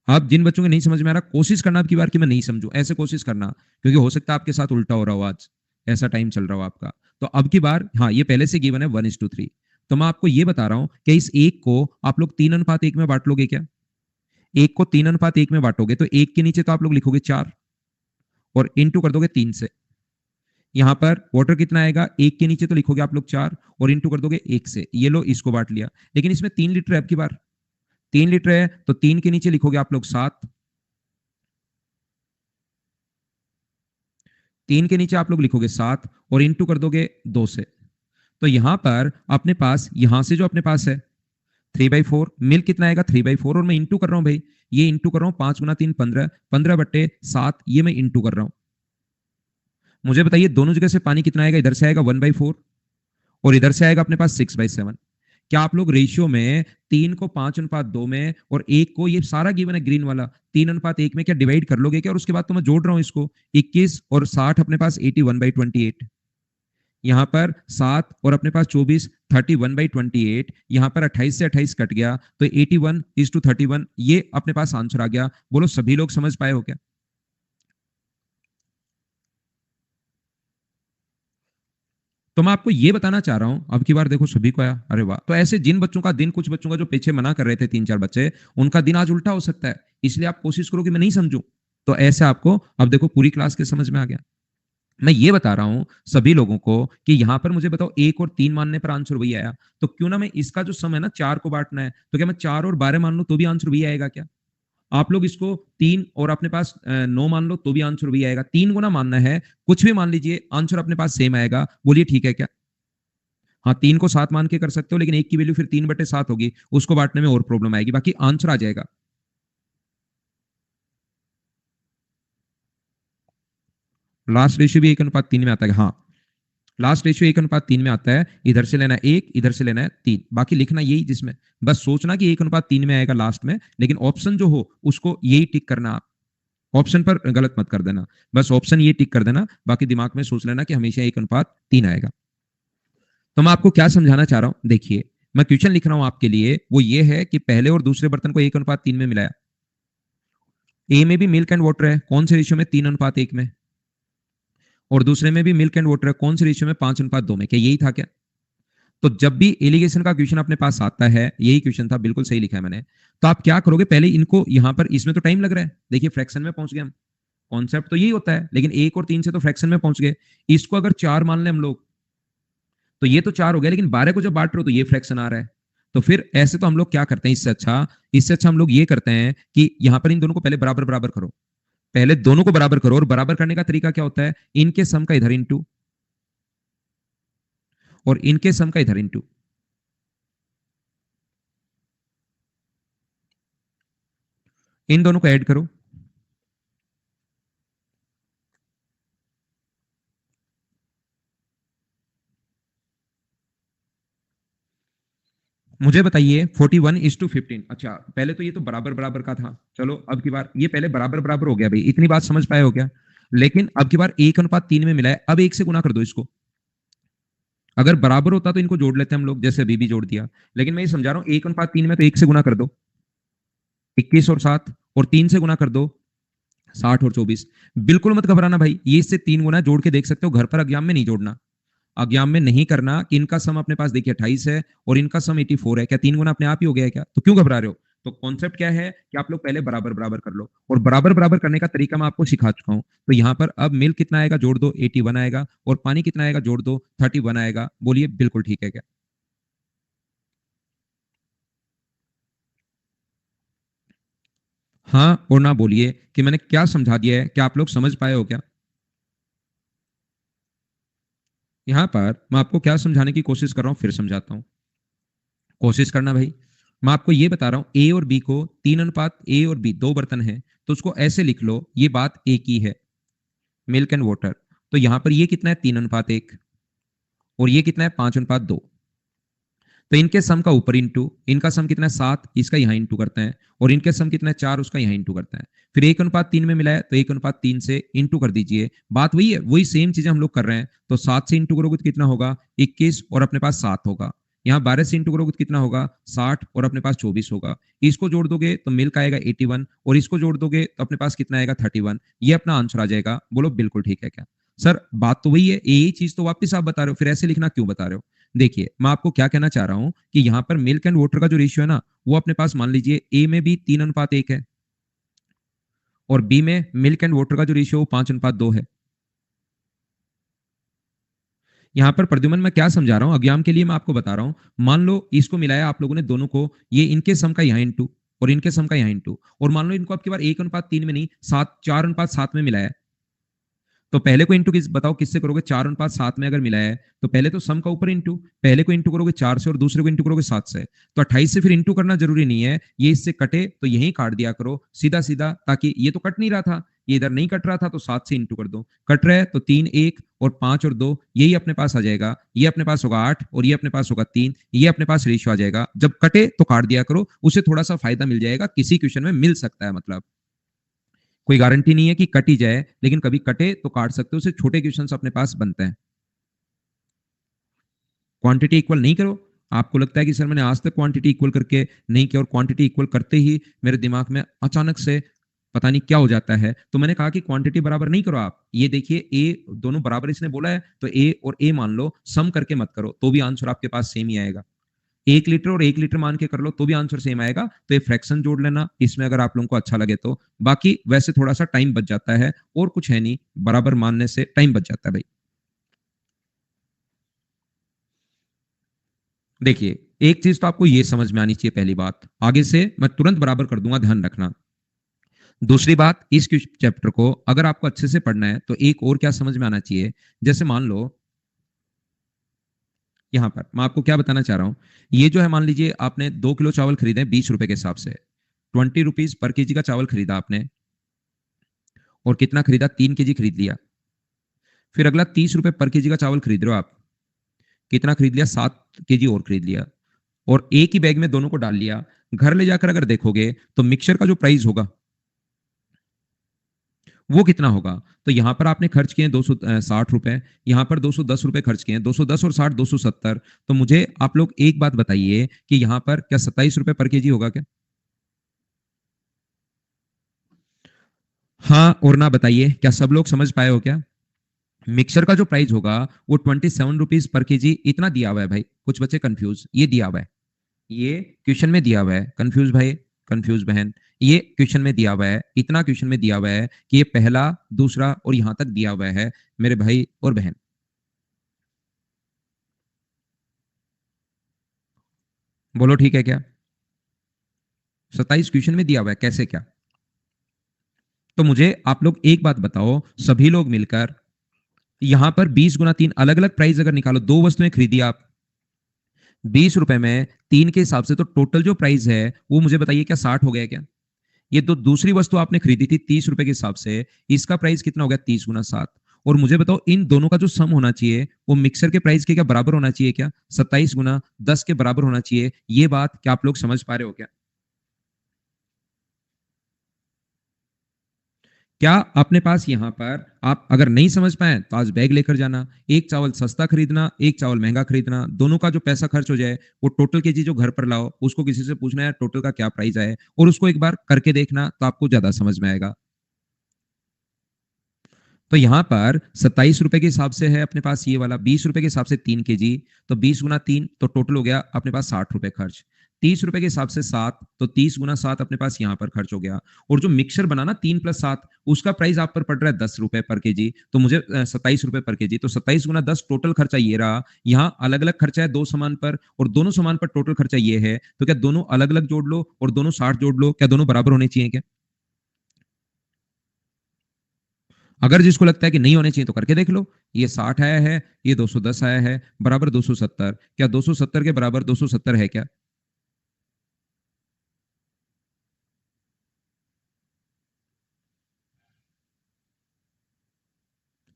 आप जिन बच्चों को नहीं समझ में आ रहा, कोशिश करना आपकी बार कि मैं नहीं समझूं, ऐसे कोशिश करना, क्योंकि हो सकता है आपके साथ उल्टा हो रहा हो, आज ऐसा टाइम चल रहा हो आपका। तो अब की बार, हाँ ये पहले से गिवन है 1:3। तो मैं आपको ये बता रहा हूं कि इस एक को आप लोग 3:1 में बांट लोगे क्या? एक को 3:1 में बांटोगे तो एक के नीचे तो आप लोग लिखोगे 4, और इंटू कर दोगे 3 से। यहां पर वाटर कितना आएगा, एक के नीचे तो लिखोगे आप लोग 4, और इंटू कर दोगे 1 से। ये लो इसको बांट लिया, लेकिन इसमें 3 लीटर है अब की बार, 3 लीटर है तो 3 के नीचे लिखोगे आप लोग 7, 3 के नीचे आप लोग लिखोगे 7, और इंटू कर दोगे 2 से। तो यहां पर अपने पास, यहां से जो अपने पास है 3/4, मिल्क कितना आएगा 3/4, और मैं इंटू कर रहा हूं भाई, ये इंटू कर रहा हूं, 5 × 3 15, 15/7, ये मैं इंटू कर रहा हूं। मुझे बताइए दोनों जगह से पानी कितना आएगा, इधर से आएगा 1/4, और इधर से आएगा अपने पास 6/7। क्या आप लोग रेशियो में 3 को 5:2 में, और 1 को, ये सारा गिवन है ग्रीन वाला, 3:1 में क्या डिवाइड कर लोगे क्या? और उसके बाद तो मैं जोड़ रहा हूं इसको, 21 और 60 अपने पास 81/28, यहाँ पर 7 और अपने पास 24, 31/28, यहाँ पर 28 से 28 कट गया, तो 81:31, ये अपने पास आंसर आ गया। बोलो सभी लोग समझ पाए हो क्या? तो मैं आपको ये बताना चाह रहा हूं, अब की बार देखो सभी को आया, अरे वाह। तो ऐसे जिन बच्चों का दिन, कुछ बच्चों का जो पीछे मना कर रहे थे 3-4 बच्चे, उनका दिन आज उल्टा हो सकता है, इसलिए आप कोशिश करो कि मैं नहीं समझूं। तो ऐसे आपको अब देखो पूरी क्लास के समझ में आ गया। मैं ये बता रहा हूं सभी लोगों को कि यहां पर मुझे बताओ 1 और 3 मानने पर आंसर वही आया, तो क्यों ना मैं इसका जो सम है ना 4 को बांटना है, तो क्या मैं 4 और 12 मान लूं तो भी आंसर वही आएगा क्या? आप लोग इसको 3 और अपने पास 9 मान लो तो भी आंसर वही आएगा। 3 गुना मानना है, कुछ भी मान लीजिए, आंसर अपने पास सेम आएगा। बोलिए ठीक है क्या? हाँ, 3 को 7 मान के कर सकते हो, लेकिन 1 की वैल्यू फिर 3/7 होगी, उसको बांटने में और प्रॉब्लम आएगी, बाकी आंसर आ जाएगा। लास्ट रेशियो भी 1:3 में आता है, हाँ लास्ट रेशियो 1:3 में आता है। इधर से लेना है 1, इधर से लेना है 3, बाकी लिखना यही, जिसमें बस सोचना कि 1:3 में आएगा लास्ट में, लेकिन ऑप्शन जो हो उसको यही टिक करना आप, ऑप्शन पर गलत मत कर देना, बस ऑप्शन ये टिक कर देना, बाकी दिमाग में सोच लेना कि हमेशा 1:3 आएगा। तो मैं आपको क्या समझाना चाह रहा हूं, देखिए मैं क्वेश्चन लिख रहा हूं आपके लिए, वो ये है कि पहले और दूसरे बर्तन को 1:3 में मिलाया। ए में भी मिल्क एंड वाटर है, कौन से रेशियो में? 3:1 में। और दूसरे में भी मिल्क एंड वाटर है, कौन से रेशियो में? 5:2 में। क्या यही था क्या? तो जब भी एलिगेशन का क्वेश्चन अपने पास आता है, यही क्वेश्चन था, बिल्कुल सही लिखा है मैंने। तो आप क्या करोगे, पहले इनको यहां पर, इसमें तो टाइम लग रहा है, देखिए फ्रैक्शन में पहुंच गए हम, कॉन्सेप्ट तो यही होता है, लेकिन 1 और 3 से तो फ्रैक्शन में पहुंच गए। इसको अगर 4 मान ले हम लोग, तो ये तो 4 हो गया, लेकिन 12 को जब बांट रहे हो तो ये फ्रैक्शन आ रहा है। तो फिर ऐसे तो हम लोग क्या करते हैं, इससे अच्छा हम लोग ये करते हैं कि यहां पर इन दोनों को पहले बराबर बराबर करो, पहले दोनों को बराबर करो। और बराबर करने का तरीका क्या होता है, इनके सम का इधर इंटू, और इनके सम का इधर इंटू। इन दोनों को ऐड करो, मुझे बताइए 41:15। अच्छा, पहले तो ये तो बराबर बराबर का था, चलो अब की बार ये पहले बराबर बराबर हो गया भाई, इतनी बात समझ पाए हो क्या? लेकिन अब की बार 1:3 में मिला है, अब 1 से गुना कर दो इसको। अगर बराबर होता तो इनको जोड़ लेते हम लोग, जैसे अभी भी जोड़ दिया, लेकिन मैं ये समझा रहा हूँ 1:3 में, तो 1 से गुना कर दो, 21 और 7, और 3 से गुना कर दो, 60 और 24। बिल्कुल मत घबराना भाई, ये इससे 3 गुना जोड़ के देख सकते हो, घर पर एग्जाम में नहीं जोड़ना, एग्जाम में नहीं करना कि इनका सम अपने पास देखिए 28 है और इनका सम 84 है, क्या 3 गुना अपने आप ही हो गया है क्या? तो क्यों घबरा रहे हो? तो कॉन्सेप्ट क्या है कि आप लोग पहले बराबर बराबर कर लो, और बराबर बराबर करने का तरीका मैं आपको सिखा चुका हूं। तो यहाँ पर अब मिल्क कितना आएगा जोड़ दो, 81 आएगा, और पानी कितना आएगा जोड़ दो, 31 आएगा। बोलिए बिल्कुल ठीक है क्या? हाँ और ना बोलिए कि मैंने क्या समझा दिया है, क्या आप लोग समझ पाए हो क्या? यहाँ पर मैं आपको क्या समझाने की कोशिश कर रहा हूँ, फिर समझाता हूँ, कोशिश करना भाई। मैं आपको ये बता रहा हूँ, ए और बी को 3 अनुपात, ए और बी दो बर्तन है, तो उसको ऐसे लिख लो, ये बात एक ही है, मिल्क एंड वाटर। तो यहां पर ये कितना है, 3:1, और ये कितना है, 5:2। तो इनके सम का ऊपर इंटू, इनका सम कितना है 7, इसका यहाँ इंटू करते हैं, और इनके सम कितना है 4, उसका यहाँ इंटू करते हैं। फिर 1:3 में मिला है, तो 1:3 से इंटू कर दीजिए, बात वही है, वही सेम चीजें हम लोग कर रहे हैं। तो 7 से इंटू करोगे तो कितना होगा, 21, और अपने पास 7 होगा। यहाँ 12 से इंटू करोगे तो कितना होगा, 60, और अपने पास 24 होगा। इसको जोड़ दोगे तो मिल्क आएगा 81, और इसको जोड़ दोगे तो अपने पास कितना आएगा, 31। ये अपना आंसर आ जाएगा। बोलो बिल्कुल ठीक है क्या? सर बात तो वही है, यही चीज तो वापिस आप बता रहे हो, फिर ऐसे लिखना क्यों बता रहे हो? देखिए मैं आपको क्या कहना चाह रहा हूं कि यहां पर मिल्क एंड वाटर का जो रेशियो है ना, वो अपने पास मान लीजिए ए में भी 3:1 है, और बी में मिल्क एंड वाटर का जो रेशियो वो 5:2 है। यहां पर प्रद्युमन मैं क्या समझा रहा हूं, एग्जाम के लिए मैं आपको बता रहा हूं, मान लो इसको मिलाया आप लोगों ने दोनों को, ये इनके सम का यहाँ इंटू, और इनके सम का यहाँ इंटू, और मान लो इनको आपकी बार 1:3 में नहीं, 4:7 में मिलाया है। तो पहले को इंटू बताओ किससे करोगे, 4:7 में अगर मिला है, तो पहले तो सम का ऊपर इंटू, पहले को इंटू करोगे 4 से, और दूसरे को इंटू करोगे 7 से। तो 28 से फिर इंटू करना जरूरी नहीं है, ये इससे कटे तो यही काट दिया करो सीधा सीधा, ताकि ये तो कट नहीं रहा था, ये इधर नहीं कट रहा था, तो 7 से इंटू कर दो, कट रहा है तो 3 1 और 5 और 2, यही अपने पास आ जाएगा, ये अपने पास होगा 8, और ये अपने पास होगा 3, ये अपने पास रेशियो आ जाएगा। जब कटे तो काट दिया करो, उसे थोड़ा सा फायदा मिल जाएगा, किसी क्वेश्चन में मिल सकता है, मतलब कोई गारंटी नहीं है कि कट ही जाए, लेकिन कभी कटे तो काट सकते हो, उससे छोटे क्वेश्चन अपने पास बनते हैं। क्वांटिटी इक्वल नहीं करो, आपको लगता है कि सर मैंने आज तक क्वांटिटी इक्वल करके नहीं किया, और क्वांटिटी इक्वल करते ही मेरे दिमाग में अचानक से पता नहीं क्या हो जाता है, तो मैंने कहा कि क्वांटिटी बराबर नहीं करो आप। ये देखिए ए दोनों बराबर इसने बोला है, तो ए और ए मान लो, सम करके मत करो, तो भी आंसर आपके पास सेम ही आएगा। 1 लीटर और 1 लीटर मान के कर लो तो भी आंसर सेम आएगा। तो ये फ्रैक्शन जोड़ लेना इसमें, अगर आप लोगों को अच्छा लगे तो। बाकी वैसे थोड़ा सा टाइम बच जाता है, और कुछ है नहीं, बराबर मानने से टाइम बच जाता है भाई। देखिए एक चीज तो आपको ये समझ में आनी चाहिए, पहली बात, आगे से मैं तुरंत बराबर कर दूंगा, ध्यान रखना। दूसरी बात, इस चैप्टर को अगर आपको अच्छे से पढ़ना है तो एक और क्या समझ में आना चाहिए, जैसे मान लो यहां पर मैं आपको क्या बताना चाह रहा हूं, ये जो है मान लीजिए आपने 2 किलो चावल खरीदे 20 रुपए के हिसाब से, 20 रुपीज पर केजी का चावल खरीदा आपने, और कितना खरीदा, 3 केजी खरीद लिया। फिर अगला 30 रुपए पर केजी का चावल खरीद रहे हो आप, कितना खरीद लिया, 7 केजी और खरीद लिया, और एक ही बैग में दोनों को डाल लिया। घर ले जाकर अगर देखोगे तो मिक्सचर का जो प्राइस होगा वो कितना होगा। तो यहां पर आपने खर्च किए 260 रुपए, यहां पर 210 रुपए खर्च किए, 210 और 60 270। तो मुझे आप लोग एक बात बताइए कि यहां पर क्या 27 रुपए पर केजी होगा क्या? हाँ और ना बताइए, क्या सब लोग समझ पाए हो क्या? मिक्सर का जो प्राइस होगा वो 27 रुपीज पर केजी इतना दिया हुआ है भाई। कुछ बच्चे कंफ्यूज, ये दिया हुआ है, ये क्वेश्चन में दिया हुआ है। कंफ्यूज भाई, कंफ्यूज बहन, ये क्वेश्चन में दिया हुआ है, इतना क्वेश्चन में दिया हुआ है कि ये पहला, दूसरा और यहां तक दिया हुआ है मेरे भाई और बहन। बोलो ठीक है क्या? 27 क्वेश्चन में दिया हुआ है, कैसे क्या? तो मुझे आप लोग एक बात बताओ, सभी लोग मिलकर यहां पर 20 गुना 3 अलग अलग प्राइस अगर निकालो, दो वस्तुएं खरीदी आप 20 रुपए में, 3 के हिसाब से, तो टोटल जो प्राइस है वो मुझे बताइए क्या 60 हो गया क्या? ये तो दूसरी वस्तु आपने खरीदी थी 30 रुपए के हिसाब से, इसका प्राइस कितना हो गया 30 गुना 7। और मुझे बताओ इन दोनों का जो सम होना चाहिए वो मिक्सर के प्राइस के क्या बराबर होना चाहिए क्या? 27 गुना 10 के बराबर होना चाहिए। ये बात क्या आप लोग समझ पा रहे हो क्या? क्या अपने पास यहां पर आप अगर नहीं समझ पाए तो आज बैग लेकर जाना, एक चावल सस्ता खरीदना, एक चावल महंगा खरीदना, दोनों का जो पैसा खर्च हो जाए वो टोटल केजी जो घर पर लाओ, उसको किसी से पूछना है टोटल का क्या प्राइस आए, और उसको एक बार करके देखना तो आपको ज्यादा समझ में आएगा। तो यहाँ पर 27 रुपए के हिसाब से है अपने पास ये वाला, 20 रुपए के हिसाब से 3 केजी, तो 20 गुना 3 तो टोटल हो गया अपने पास 60 रुपए खर्च। 30 रुपए के हिसाब से 7, तो 30 गुना 7 अपने पास यहाँ पर खर्च हो गया। और जो मिक्सर बना ना 3 + 7, उसका प्राइस आप पर पड़ रहा है 10 रुपए पर केजी, तो मुझे 27 रुपए पर केजी, तो 27 गुना 10 टोटल खर्चा ये रहा। यहाँ अलग अलग खर्चा है दो सामान पर, और दोनों सामान पर टोटल खर्चा ये है, तो क्या दोनों अलग अलग जोड़ लो और दोनों 60 जोड़ लो, क्या दोनों बराबर होने चाहिए क्या? अगर जिसको लगता है कि नहीं होने चाहिए तो करके देख लो। ये 60 आया है, ये 210 आया है, बराबर 270, क्या 270 के बराबर 270 है क्या?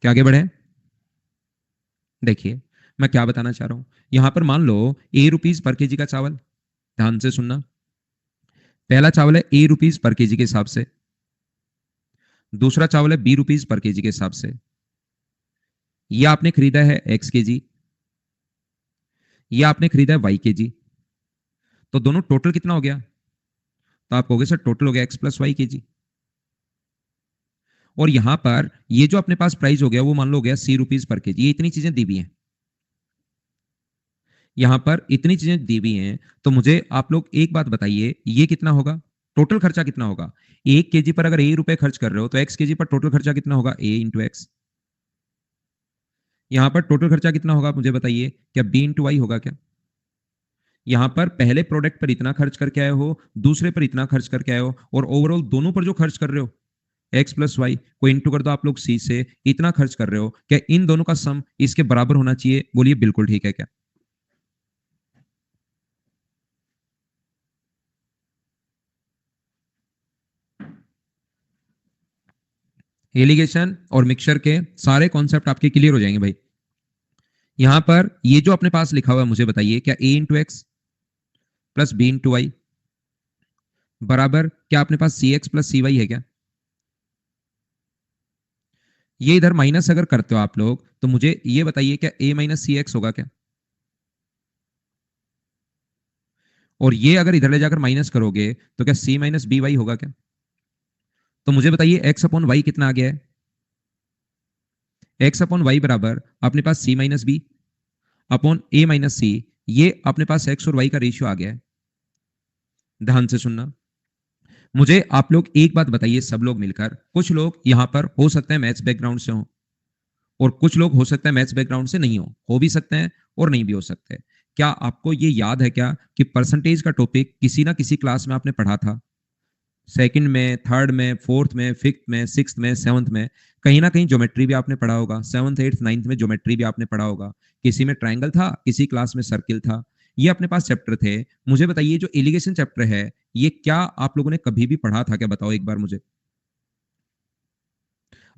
क्या आगे बढ़े? देखिए, मैं क्या बताना चाह रहा हूं। यहां पर मान लो ए रुपीज पर केजी का चावल, ध्यान से सुनना। पहला चावल है ए रुपीज पर केजी के हिसाब से, दूसरा चावल है बी रुपीज पर केजी के हिसाब से। ये आपने खरीदा है एक्स केजी, ये आपने खरीदा है वाई केजी, तो दोनों टोटल कितना हो गया? तो आप कहोगे सर टोटल हो गया एक्स प्लस वाई केजी। और यहां पर ये जो अपने पास प्राइस हो गया वो मान लो हो गया सी रुपीज पर केजी। ये इतनी चीजें दी हुई हैं, यहां पर इतनी चीजें दी हुई हैं, तो मुझे आप लोग एक बात बताइए, ये कितना होगा? टोटल खर्चा कितना होगा? 1 केजी पर अगर ए रुपए खर्च कर रहे हो तो एक्स केजी पर टोटल खर्चा कितना होगा? ए इंटू एक्स। यहां पर टोटल खर्चा कितना होगा मुझे बताइए, क्या बी इंटू वाई होगा क्या? यहां पर पहले प्रोडक्ट पर इतना खर्च करके आए हो, दूसरे पर इतना खर्च करके आए हो, और ओवरऑल दोनों पर जो खर्च कर रहे हो एक्स प्लस वाई को इंटू कर दो आप लोग सी से, इतना खर्च कर रहे हो, क्या इन दोनों का सम इसके बराबर होना चाहिए? बोलिए बिल्कुल ठीक है क्या? एलिगेशन और मिक्सचर के सारे कॉन्सेप्ट आपके क्लियर हो जाएंगे भाई। यहां पर ये जो अपने पास लिखा हुआ है मुझे बताइए, क्या a into x plus b into y बराबर क्या अपने पास c x plus c y है क्या? ये इधर माइनस अगर करते हो आप लोग तो मुझे ये बताइए, क्या ए माइनस सी एक्स होगा क्या? और ये अगर इधर ले जाकर माइनस करोगे तो क्या सी माइनस बी वाई होगा क्या? तो मुझे बताइए एक्स अपॉन वाई कितना आ गया है? एक्स अपॉन वाई बराबर अपने पास सी माइनस बी अपॉन ए माइनस सी। ये अपने पास एक्स और वाई का रेशियो आ गया है। ध्यान से सुनना, मुझे आप लोग एक बात बताइए सब लोग मिलकर, कुछ लोग यहां पर हो सकते हैं मैथ्स बैकग्राउंड से हो, और कुछ लोग हो सकते हैं मैथ्स बैकग्राउंड से नहीं हो भी सकते हैं और नहीं भी हो सकते हैं। क्या आपको ये याद है क्या कि परसेंटेज का टॉपिक किसी ना किसी क्लास में आपने पढ़ा था? सेकंड में, थर्ड में, फोर्थ में, फिफ्थ में, सिक्स्थ में, सेवंथ में, कहीं ना कहीं ज्योमेट्री भी आपने पढ़ा होगा। सेवंथ एट्थ नाइन्थ में ज्योमेट्री भी आपने पढ़ा होगा। किसी में ट्राइंगल था, किसी क्लास में सर्किल था। ये अपने पास चैप्टर थे। मुझे बताइए जो एलिगेशन चैप्टर है, ये क्या आप लोगों ने कभी भी पढ़ा था क्या? बताओ एक बार मुझे।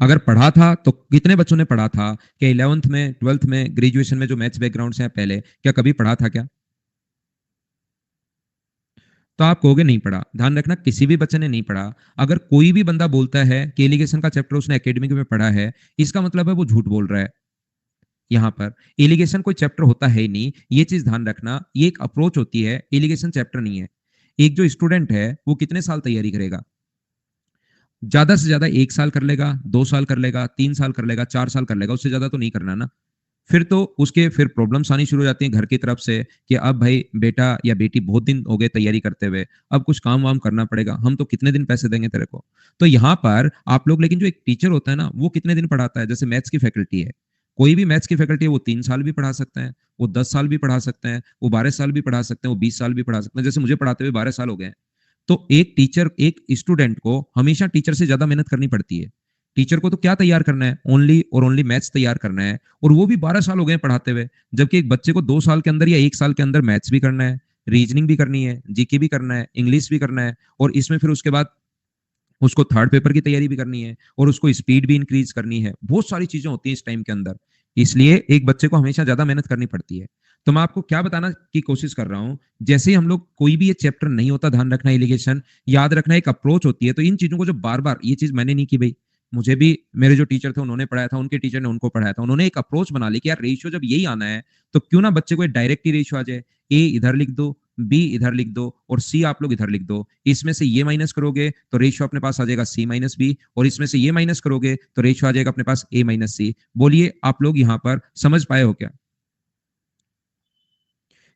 अगर पढ़ा था तो कितने बच्चों ने पढ़ा था? क्या 11th में, 12th में, ग्रेजुएशन में जो मैथ्स बैकग्राउंड से है पहले, क्या कभी पढ़ा था क्या? तो आप कहोगे नहीं पढ़ा। ध्यान रखना, किसी भी बच्चे ने नहीं पढ़ा। अगर कोई भी बंदा बोलता है कि एलिगेशन का चैप्टर उसने एकेडमिक में पढ़ा है, इसका मतलब है वो झूठ बोल रहा है। यहां पर एलिगेशन कोई चैप्टर होता है ही नहीं, ये चीज ध्यान रखना। ये एक अप्रोच होती है, एलिगेशन चैप्टर नहीं है। एक जो स्टूडेंट है वो कितने साल तैयारी करेगा? ज्यादा से ज्यादा 1 साल कर लेगा, 2 साल कर लेगा, 3 साल कर लेगा, 4 साल कर लेगा, उससे ज्यादा तो नहीं करना ना। फिर तो उसके फिर प्रॉब्लम्स आनी शुरू हो जाती हैं घर की तरफ से कि अब भाई बेटा या बेटी बहुत दिन हो गए तैयारी करते हुए, अब कुछ काम वाम करना पड़ेगा, हम तो कितने दिन पैसे देंगे तेरे को। तो यहाँ पर आप लोग, लेकिन जो एक टीचर होता है ना, वो कितने दिन पढ़ाता है। जैसे मैथ्स की फैकल्टी है, कोई भी मैथ्स की फैकल्टी है, वो 3 साल भी पढ़ा सकते हैं, वो 10 साल भी पढ़ा सकते हैं, वो 12 साल भी पढ़ा सकते हैं, वो 20 साल भी पढ़ा सकते हैं। जैसे मुझे पढ़ाते हुए 12 साल हो गए हैं। तो एक टीचर, एक स्टूडेंट को हमेशा टीचर से ज्यादा मेहनत करनी पड़ती है। टीचर को तो क्या तैयार करना है, ओनली और ओनली मैथ्स तैयार करना है, और वो भी 12 साल हो गए पढ़ाते हुए। जबकि एक बच्चे को 2 साल के अंदर या 1 साल के अंदर मैथ्स भी करना है, रीजनिंग भी करनी है, जीके भी करना है, इंग्लिश भी करना है, और इसमें फिर उसके बाद उसको थर्ड पेपर की तैयारी भी करनी है, और उसको स्पीड भी इंक्रीज करनी है। बहुत सारी चीजें होती हैं इस टाइम के अंदर, इसलिए एक बच्चे को हमेशा ज्यादा मेहनत करनी पड़ती है। तो मैं आपको क्या बताना की कोशिश कर रहा हूं, जैसे ही हम लोग कोई भी ये चैप्टर नहीं होता, ध्यान रखना, एलिगेशन याद रखना, एक अप्रोच होती है। तो इन चीजों को जो बार बार, ये चीज मैंने नहीं की भाई, मुझे भी मेरे जो टीचर थे उन्होंने पढ़ाया था, उनके टीचर ने उनको पढ़ाया था, उन्होंने एक अप्रोच बना ली कि यार रेशियो जब यही आना है, तो क्यों ना बच्चे को एक डायरेक्ट ही रेशियो आ जाए। ए इधर लिख दो, बी इधर लिख दो, और सी आप लोग इधर लिख दो। इसमें से ये माइनस करोगे तो रेशियो अपने पास आ जाएगा सी माइनस बी, और इसमें से ये माइनस करोगे तो रेशियो आ जाएगा अपने पास ए माइनस सी। बोलिए आप लोग यहां पर समझ पाए हो क्या।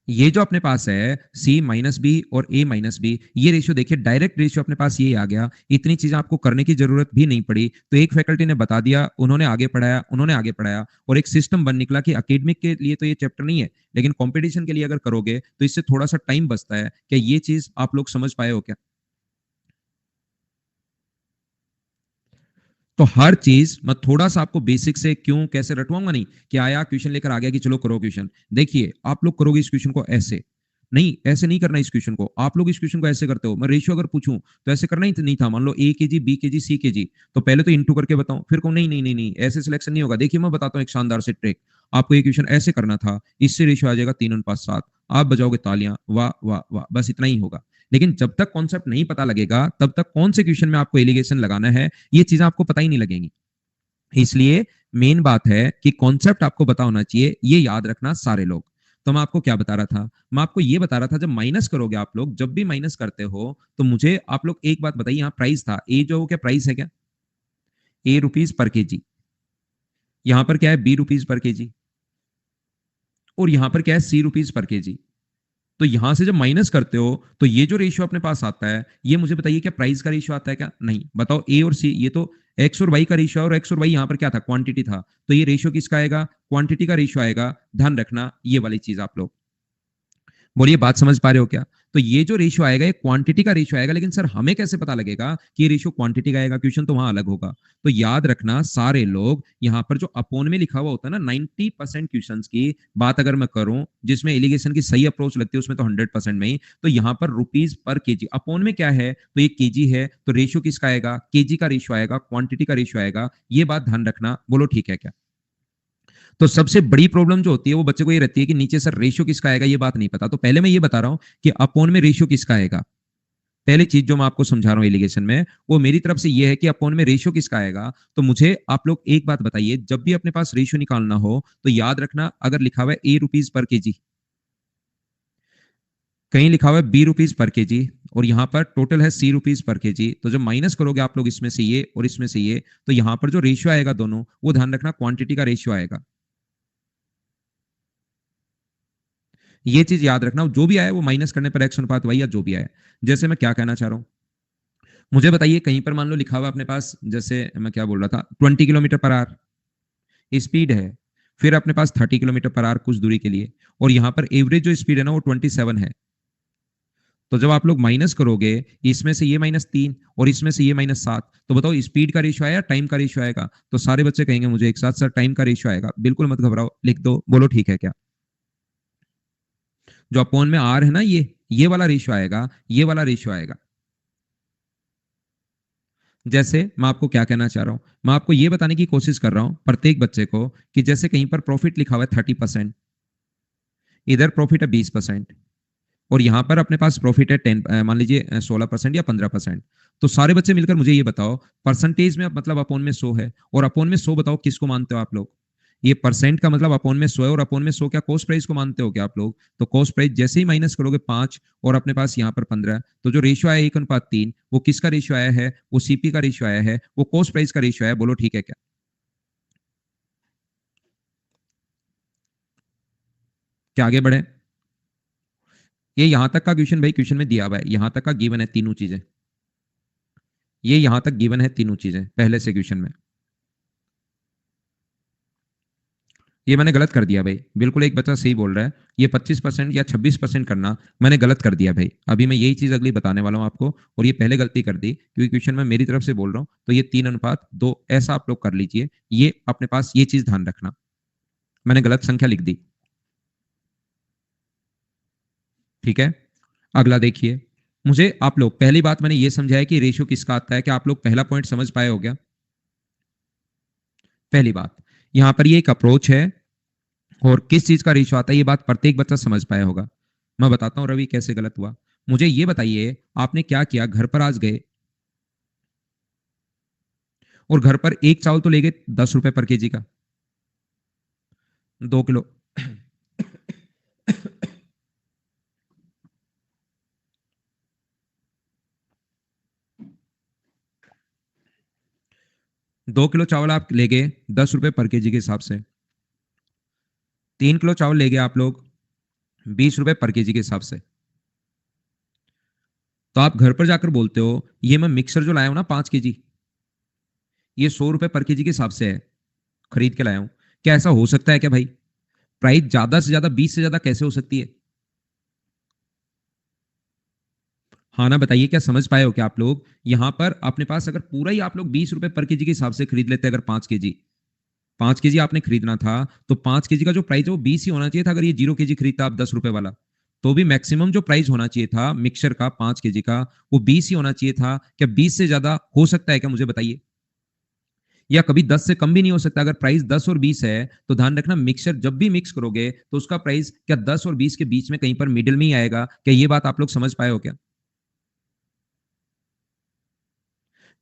ये जो अपने पास है सी माइनस बी और ए माइनस बी, ये रेशियो देखिए, डायरेक्ट रेशियो अपने पास ये आ गया। इतनी चीजें आपको करने की जरूरत भी नहीं पड़ी। तो एक फैकल्टी ने बता दिया, उन्होंने आगे पढ़ाया, उन्होंने आगे पढ़ाया, और एक सिस्टम बन निकला कि एकेडमिक के लिए तो ये चैप्टर नहीं है, लेकिन कंपटीशन के लिए अगर करोगे तो इससे थोड़ा सा टाइम बचता है। क्या ये चीज आप लोग समझ पाए हो क्या। तो हर चीज मैं थोड़ा सा आपको बेसिक से क्यों कैसे रटवाऊंगा नहीं, कि आया क्वेश्चन लेकर आ गया कि चलो करो क्वेश्चन। देखिए आप लोग करोगे इस क्वेश्चन को ऐसे, नहीं ऐसे नहीं करना। इस क्वेश्चन को आप लोग, इस क्वेश्चन को ऐसे करते हो। मैं रेशियो अगर पूछूं तो ऐसे करना ही नहीं था। मान लो ए के जी, बी के जी, सी के जी, तो पहले तो इंटू करके बताऊं, फिर कहूं नहीं नहीं नहीं नहीं, ऐसे सिलेक्शन नहीं होगा। देखिए मैं बताता हूँ एक शानदार से ट्रिक। आपको ये क्वेश्चन ऐसे करना था, इससे रेशियो आ जाएगा 3:7। आप बजाओगे तालियां, वाह वाह वाह, बस इतना ही होगा। लेकिन जब तक कॉन्सेप्ट नहीं पता लगेगा, तब तक कौन से क्वेश्चन में आपको एलिगेशन लगाना है, ये चीजें आपको पता ही नहीं लगेंगी। इसलिए मेन बात है कि कॉन्सेप्ट आपको पता होना चाहिए, ये याद रखना सारे लोग। तो मैं आपको क्या बता रहा था, मैं आपको ये बता रहा था, जब माइनस करोगे आप लोग, जब भी माइनस करते हो, तो मुझे आप लोग एक बात बताइए, यहाँ प्राइस था ए, जो क्या प्राइस है क्या, ए रुपीज पर केजी। यहाँ पर क्या है, बी रुपीज पर केजी, और यहाँ पर क्या है, सी रुपीज पर केजी। तो यहां से जब माइनस करते हो, तो ये जो रेशियो अपने पास आता है, ये मुझे बताइए क्या प्राइस का रेशियो आता है क्या, नहीं। बताओ ए और सी, ये तो एक्स और वाई का रेशियो है, और एक्स और वाई यहां पर क्या था, क्वांटिटी था। तो ये रेशियो किसका आएगा, क्वांटिटी का रेशियो आएगा। ध्यान रखना ये वाली चीज आप लोग। बोलिए बात समझ पा रहे हो क्या। तो ये जो रेशियो आएगा, ये क्वांटिटी का रेशियो आएगा। लेकिन सर हमें कैसे पता लगेगा कि ये रेशियो क्वांटिटी का आएगा, क्वेश्चन तो वहां अलग होगा। तो याद रखना सारे लोग, यहाँ पर जो अपोन में लिखा हुआ होता है ना, 90% क्वेश्चन की बात अगर मैं करूं, जिसमें एलिगेशन की सही अप्रोच लगती है, उसमें तो 100% में ही। तो यहाँ पर रुपीज पर केजी, अपोन में क्या है, तो ये केजी है, तो रेशियो किसका आएगा, केजी का रेशियो आएगा, क्वांटिटी का रेशियो आएगा। ये बात ध्यान रखना, बोलो ठीक है क्या। तो सबसे बड़ी प्रॉब्लम जो होती है वो बच्चे को ये रहती है कि नीचे सर रेशियो किसका आएगा, ये बात नहीं पता। तो पहले मैं ये बता रहा हूं कि अपोन में रेशियो किसका आएगा। पहली चीज जो मैं आपको समझा रहा हूं एलिगेशन में, वो मेरी तरफ से ये है कि अपोन में रेशियो किसका आएगा। तो मुझे आप लोग एक बात बताइए, जब भी अपने पास रेशियो निकालना हो, तो याद रखना, अगर लिखा हुआ है ए रुपीज पर केजी, कहीं लिखा हुआ है बी रुपीज पर केजी, और यहां पर टोटल है सी रुपीज पर केजी, तो जब माइनस करोगे आप लोग इसमें से ये और इसमें से ये, तो यहां पर जो रेशियो आएगा दोनों, वो ध्यान रखना क्वांटिटी का रेशियो आएगा। ये चीज याद रखना, जो भी आया वो माइनस करने पर एक्स अनुपात वाई, या जो भी आया। जैसे मैं क्या कहना चाह रहा हूं, मुझे बताइए, कहीं पर मान लो लिखा हुआ अपने पास, जैसे मैं क्या बोल रहा था, 20 किलोमीटर पर आवर स्पीड है, फिर अपने पास 30 किलोमीटर पर आवर कुछ दूरी के लिए, और यहां पर एवरेज जो स्पीड है ना, वो 27 है। तो जब आप लोग माइनस करोगे, इसमें से ये -3 और इसमें से ये -7, तो बताओ स्पीड का रेशियो आया, टाइम का रेशियो आएगा। तो सारे बच्चे कहेंगे मुझे एक साथ, सर टाइम का रेशियो आएगा। बिल्कुल मत घबराओ, लिख दो, बोलो ठीक है क्या। जो अपोन में आर है ना, ये वाला रेशियो आएगा, ये वाला रेशियो आएगा। जैसे मैं आपको क्या कहना चाह रहा हूं, मैं आपको ये बताने की कोशिश कर रहा हूं प्रत्येक बच्चे को, कि जैसे कहीं पर प्रॉफिट लिखा हुआ है 30%, इधर प्रॉफिट है 20%, और यहां पर अपने पास प्रॉफिट है 10, मान लीजिए 16% या 15%। तो सारे बच्चे मिलकर मुझे ये बताओ, परसेंटेज में मतलब अपोन में 100 है, और अपोन में 100 बताओ किसको मानते हो आप लोग। ये परसेंट का मतलब अपॉन में 100 है, और अपॉन में 100 क्या कॉस्ट प्राइस को मानते हो क्या आप लोग? तो कॉस्ट प्राइस जैसे ही माइनस करोगे 5 और अपने पास यहाँ पर 15, तो जो रेशियो आया 1:3, वो किसका रेशियो आया है? वो सीपी का रेशियो आया है, वो कॉस्ट प्राइस का रेशियो आया। बोलो ठीक है क्या? क्या आगे बढ़े? ये यहां तक का क्वेश्चन भाई क्वेश्चन में दिया हुआ है, यहां तक का गिवन है तीनों चीजें, ये यहां तक गिवन है तीनों चीजें पहले से क्वेश्चन में। ये मैंने गलत कर दिया भाई, बिल्कुल एक बच्चा सही बोल रहा है, ये 25% या 26% करना मैंने गलत कर दिया भाई। अभी मैं यही चीज अगली बताने वाला हूं आपको, और ये पहले गलती कर दी क्योंकि क्वेश्चन में मेरी तरफ से बोल रहा हूं, तो ये 3:2 ऐसा आप लोग कर लीजिए। ये अपने पास ये चीज ध्यान रखना, मैंने गलत संख्या लिख दी। ठीक है, अगला देखिए। मुझे आप लोग, पहली बात मैंने ये समझाया कि रेशियो किसका आता है, कि आप लोग पहला पॉइंट समझ पाए हो गया? पहली बात, यहां पर ये एक अप्रोच है, और किस चीज का रेशियो आता है ये बात प्रत्येक बच्चा समझ पाया होगा। मैं बताता हूं रवि कैसे गलत हुआ। मुझे ये बताइए, आपने क्या किया, घर पर आज गए और घर पर एक चावल तो ले गए 10 रुपए पर केजी का, 2 किलो 2 किलो चावल आप ले गए 10 रुपए पर केजी के हिसाब से। 3 किलो चावल ले गए आप लोग 20 रुपए पर केजी के हिसाब से। तो आप घर पर जाकर बोलते हो, ये मैं मिक्सर जो लाया हूं ना 5 केजी, ये 100 रुपए पर केजी के हिसाब से है, खरीद के लाया हूं। क्या ऐसा हो सकता है क्या भाई? प्राइस ज्यादा से ज्यादा 20 से ज्यादा कैसे हो सकती है? हाँ ना, बताइए क्या समझ पाए हो क्या आप लोग? यहां पर अपने पास अगर पूरा ही आप लोग 20 रुपए पर केजी के हिसाब से खरीद लेते, अगर 5 केजी, 5 केजी आपने खरीदना था, तो 5 केजी का जो प्राइस है वो 20 ही होना चाहिए था। अगर ये 0 केजी खरीदता आप 10 रुपए वाला, तो भी मैक्सिमम जो प्राइस होना चाहिए था मिक्सर का 5 केजी का, वो 20 ही होना चाहिए था। क्या 20 से ज्यादा हो सकता है क्या, मुझे बताइए? या कभी 10 से कम भी नहीं हो सकता? अगर प्राइस 10 और 20 है, तो ध्यान रखना मिक्सर जब भी मिक्स करोगे तो उसका प्राइस क्या 10 और 20 के बीच में कहीं पर मिडिल में ही आएगा? क्या ये बात आप लोग समझ पाए हो क्या?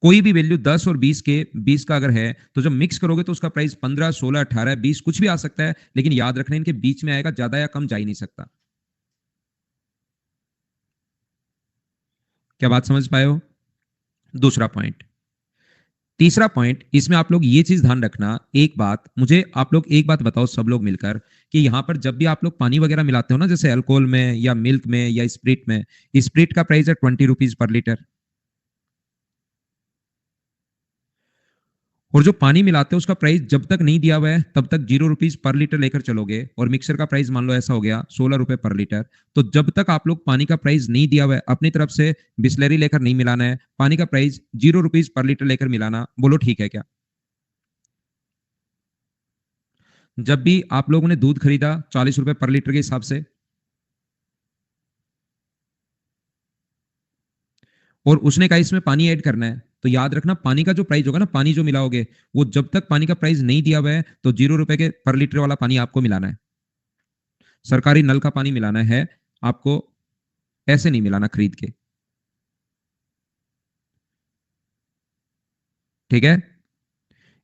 कोई भी वैल्यू 10 और 20 के 20 का अगर है, तो जब मिक्स करोगे तो उसका प्राइस 15, 16, 18, 20 कुछ भी आ सकता है, लेकिन याद रखना इनके बीच में आएगा, ज्यादा या कम जा ही नहीं सकता। क्या बात समझ पाए हो? दूसरा पॉइंट। तीसरा पॉइंट, इसमें आप लोग ये चीज ध्यान रखना, एक बात मुझे आप लोग एक बात बताओ सब लोग मिलकर, कि यहां पर जब भी आप लोग पानी वगैरह मिलाते हो ना, जैसे अल्कोहल में या मिल्क में या स्प्रिट में, स्प्रिट का प्राइस है 20 रुपीज पर लीटर, और जो पानी मिलाते हैं उसका प्राइस जब तक नहीं दिया हुआ है तब तक 0 रुपीज पर लीटर लेकर चलोगे, और मिक्सर का प्राइस मान लो ऐसा हो गया 16 रुपए पर लीटर। तो जब तक आप लोग पानी का प्राइस नहीं दिया हुआ है, अपनी तरफ से बिस्लरी लेकर नहीं मिलाना है, पानी का प्राइस 0 रुपीज पर लीटर लेकर मिलाना। बोलो ठीक है क्या? जब भी आप लोगों ने दूध खरीदा 40 रुपए पर लीटर के हिसाब से, और उसने कहा इसमें पानी ऐड करना है, तो याद रखना पानी का जो प्राइस होगा ना, पानी जो मिलाओगे, वो जब तक पानी का प्राइस नहीं दिया हुआ है, तो 0 रुपए के पर लीटर वाला पानी आपको मिलाना है, सरकारी नल का पानी मिलाना है आपको, ऐसे नहीं मिलाना खरीद के। ठीक है?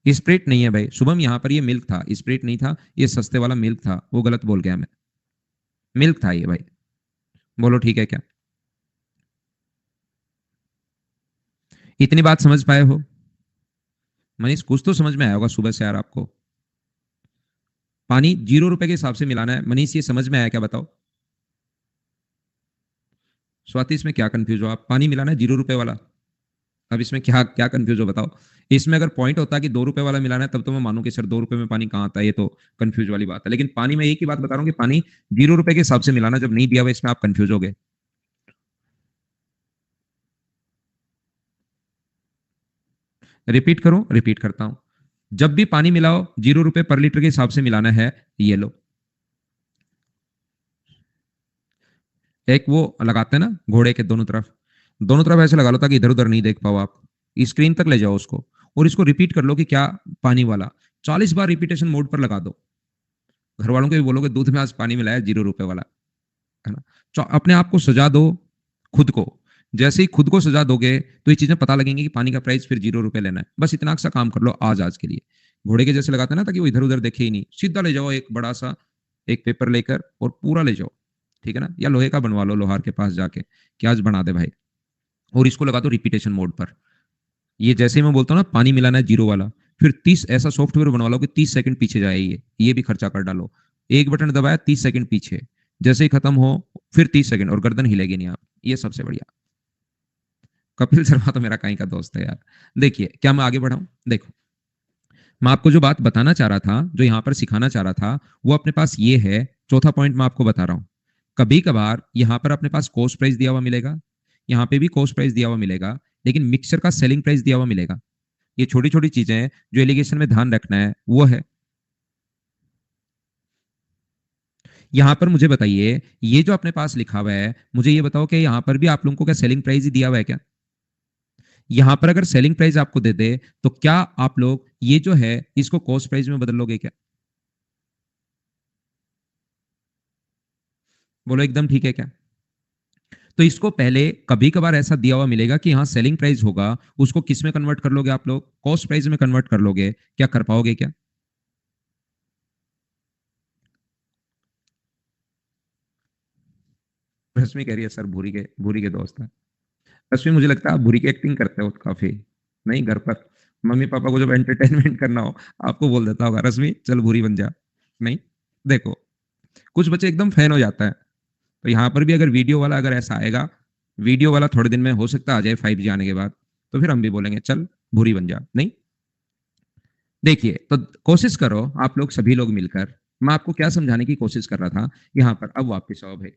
स्प्रिट नहीं है भाई शुभम, यहां पर ये मिल्क था, स्प्रिट नहीं था, ये सस्ते वाला मिल्क था, वो गलत बोल गया मैं, मिल्क था ये भाई। बोलो ठीक है क्या? इतनी बात समझ पाए हो? मनीष कुछ तो समझ में आया होगा सुबह से यार आपको। पानी 0 रुपए के हिसाब से मिलाना है, मनीष ये समझ में आया क्या, बताओ? स्वाति इसमें क्या कंफ्यूज हो आप? पानी मिलाना है 0 रुपए वाला, अब इसमें क्या क्या कंफ्यूज हो बताओ? इसमें अगर पॉइंट होता कि 2 रुपए वाला मिलाना है, तब तो मैं मानूं कि सर 2 रुपए में पानी कहाँ आता है, ये तो कंफ्यूज वाली बात है। लेकिन पानी में एक ही बात बता रहा हूँ कि पानी 0 रुपए के हिसाब से मिलाना, जब नहीं दिया हुआ इसमें आप कंफ्यूज हो गए। रिपीट करूं? रिपीट करता हूं। जब भी पानी मिलाओ 0 रुपए पर लीटर के हिसाब से मिलाना है। ये लो, एक वो लगाते हैं ना घोड़े के दोनों तरफ ऐसे लगा लो ताकि इधर उधर नहीं देख पाओ आप, स्क्रीन तक ले जाओ उसको, और इसको रिपीट कर लो कि क्या पानी वाला, 40 बार रिपीटेशन मोड पर लगा दो। घर वालों को भी बोलोगे दूध में आज पानी मिलाया 0 रुपए वाला, है ना? अपने आप को सजा दो, खुद को। जैसे ही खुद को सजा दोगे तो ये चीजें पता लगेंगी कि पानी का प्राइस फिर 0 रुपए लेना है। बस इतना सा काम कर लो आज आज के लिए। घोड़े के जैसे लगाते हैं ना, ताकि वो इधर उधर देखे ही नहीं, सीधा ले जाओ एक बड़ा सा एक पेपर लेकर और पूरा ले जाओ, ठीक है ना, या लोहे का बनवा लो लोहार के पास जाके कि आज बना दे भाई, और इसको लगा दो रिपीटेशन मोड पर। ये जैसे ही मैं बोलता हूँ ना पानी मिलाना है जीरो वाला, फिर 30 ऐसा सॉफ्टवेयर बनवा लो कि 30 सेकंड पीछे जाए, ये भी खर्चा कर डालो। एक बटन दबाया 30 सेकंड पीछे, जैसे ही खत्म हो फिर 30 सेकंड, और गर्दन हिलेगी नहीं आप, ये सबसे बढ़िया। कपिल शर्मा तो मेरा कहीं का दोस्त है यार। देखिए क्या मैं आगे बढ़ाऊं, देखो मैं आपको जो बात बताना चाह रहा था, जो यहाँ पर सिखाना चाह रहा था, वो अपने पास ये है। चौथा पॉइंट मैं आपको बता रहा हूं, कभी कभार यहाँ पर अपने पास कॉस्ट प्राइस दिया हुआ मिलेगा, यहाँ पे भी कॉस्ट प्राइस दिया हुआ मिलेगा, लेकिन मिक्सचर का सेलिंग प्राइस दिया हुआ मिलेगा। ये छोटी छोटी चीजें हैं जो एलिगेशन में ध्यान रखना है, वो है यहाँ पर मुझे बताइए, ये जो अपने पास लिखा हुआ है, मुझे ये बताओ कि यहाँ पर भी आप लोगों को क्या सेलिंग प्राइस ही दिया हुआ है क्या? यहाँ पर अगर सेलिंग प्राइस आपको दे दे तो क्या आप लोग ये जो है इसको कॉस्ट प्राइस में बदल लोगे क्या? बोलो एकदम ठीक है क्या? तो इसको पहले कभी कभार ऐसा दिया हुआ मिलेगा कि यहाँ सेलिंग प्राइस होगा, उसको किस में कन्वर्ट कर लोगे आप लोग? कॉस्ट प्राइस में कन्वर्ट कर लोगे, क्या कर पाओगे क्या? रश्मि कह रही है सर भूरी के दोस्त है। रश्मि मुझे लगता है आप बुरी की एक्टिंग करते हो काफी, नहीं घर पर मम्मी पापा को जब एंटरटेनमेंट करना हो आपको बोल देता होगा रश्मि चल बुरी बन जा। नहीं, देखो कुछ बच्चे एकदम फैन हो जाता है, तो यहाँ पर भी अगर वीडियो वाला अगर ऐसा आएगा, वीडियो वाला थोड़े दिन में हो सकता है आ जाए 5G आने के बाद, तो फिर हम भी बोलेंगे चल बुरी बन जा। नहीं, देखिए तो कोशिश करो आप लोग सभी लोग मिलकर, मैं आपको क्या समझाने की कोशिश कर रहा था यहाँ पर, अब वापस आओ भाई।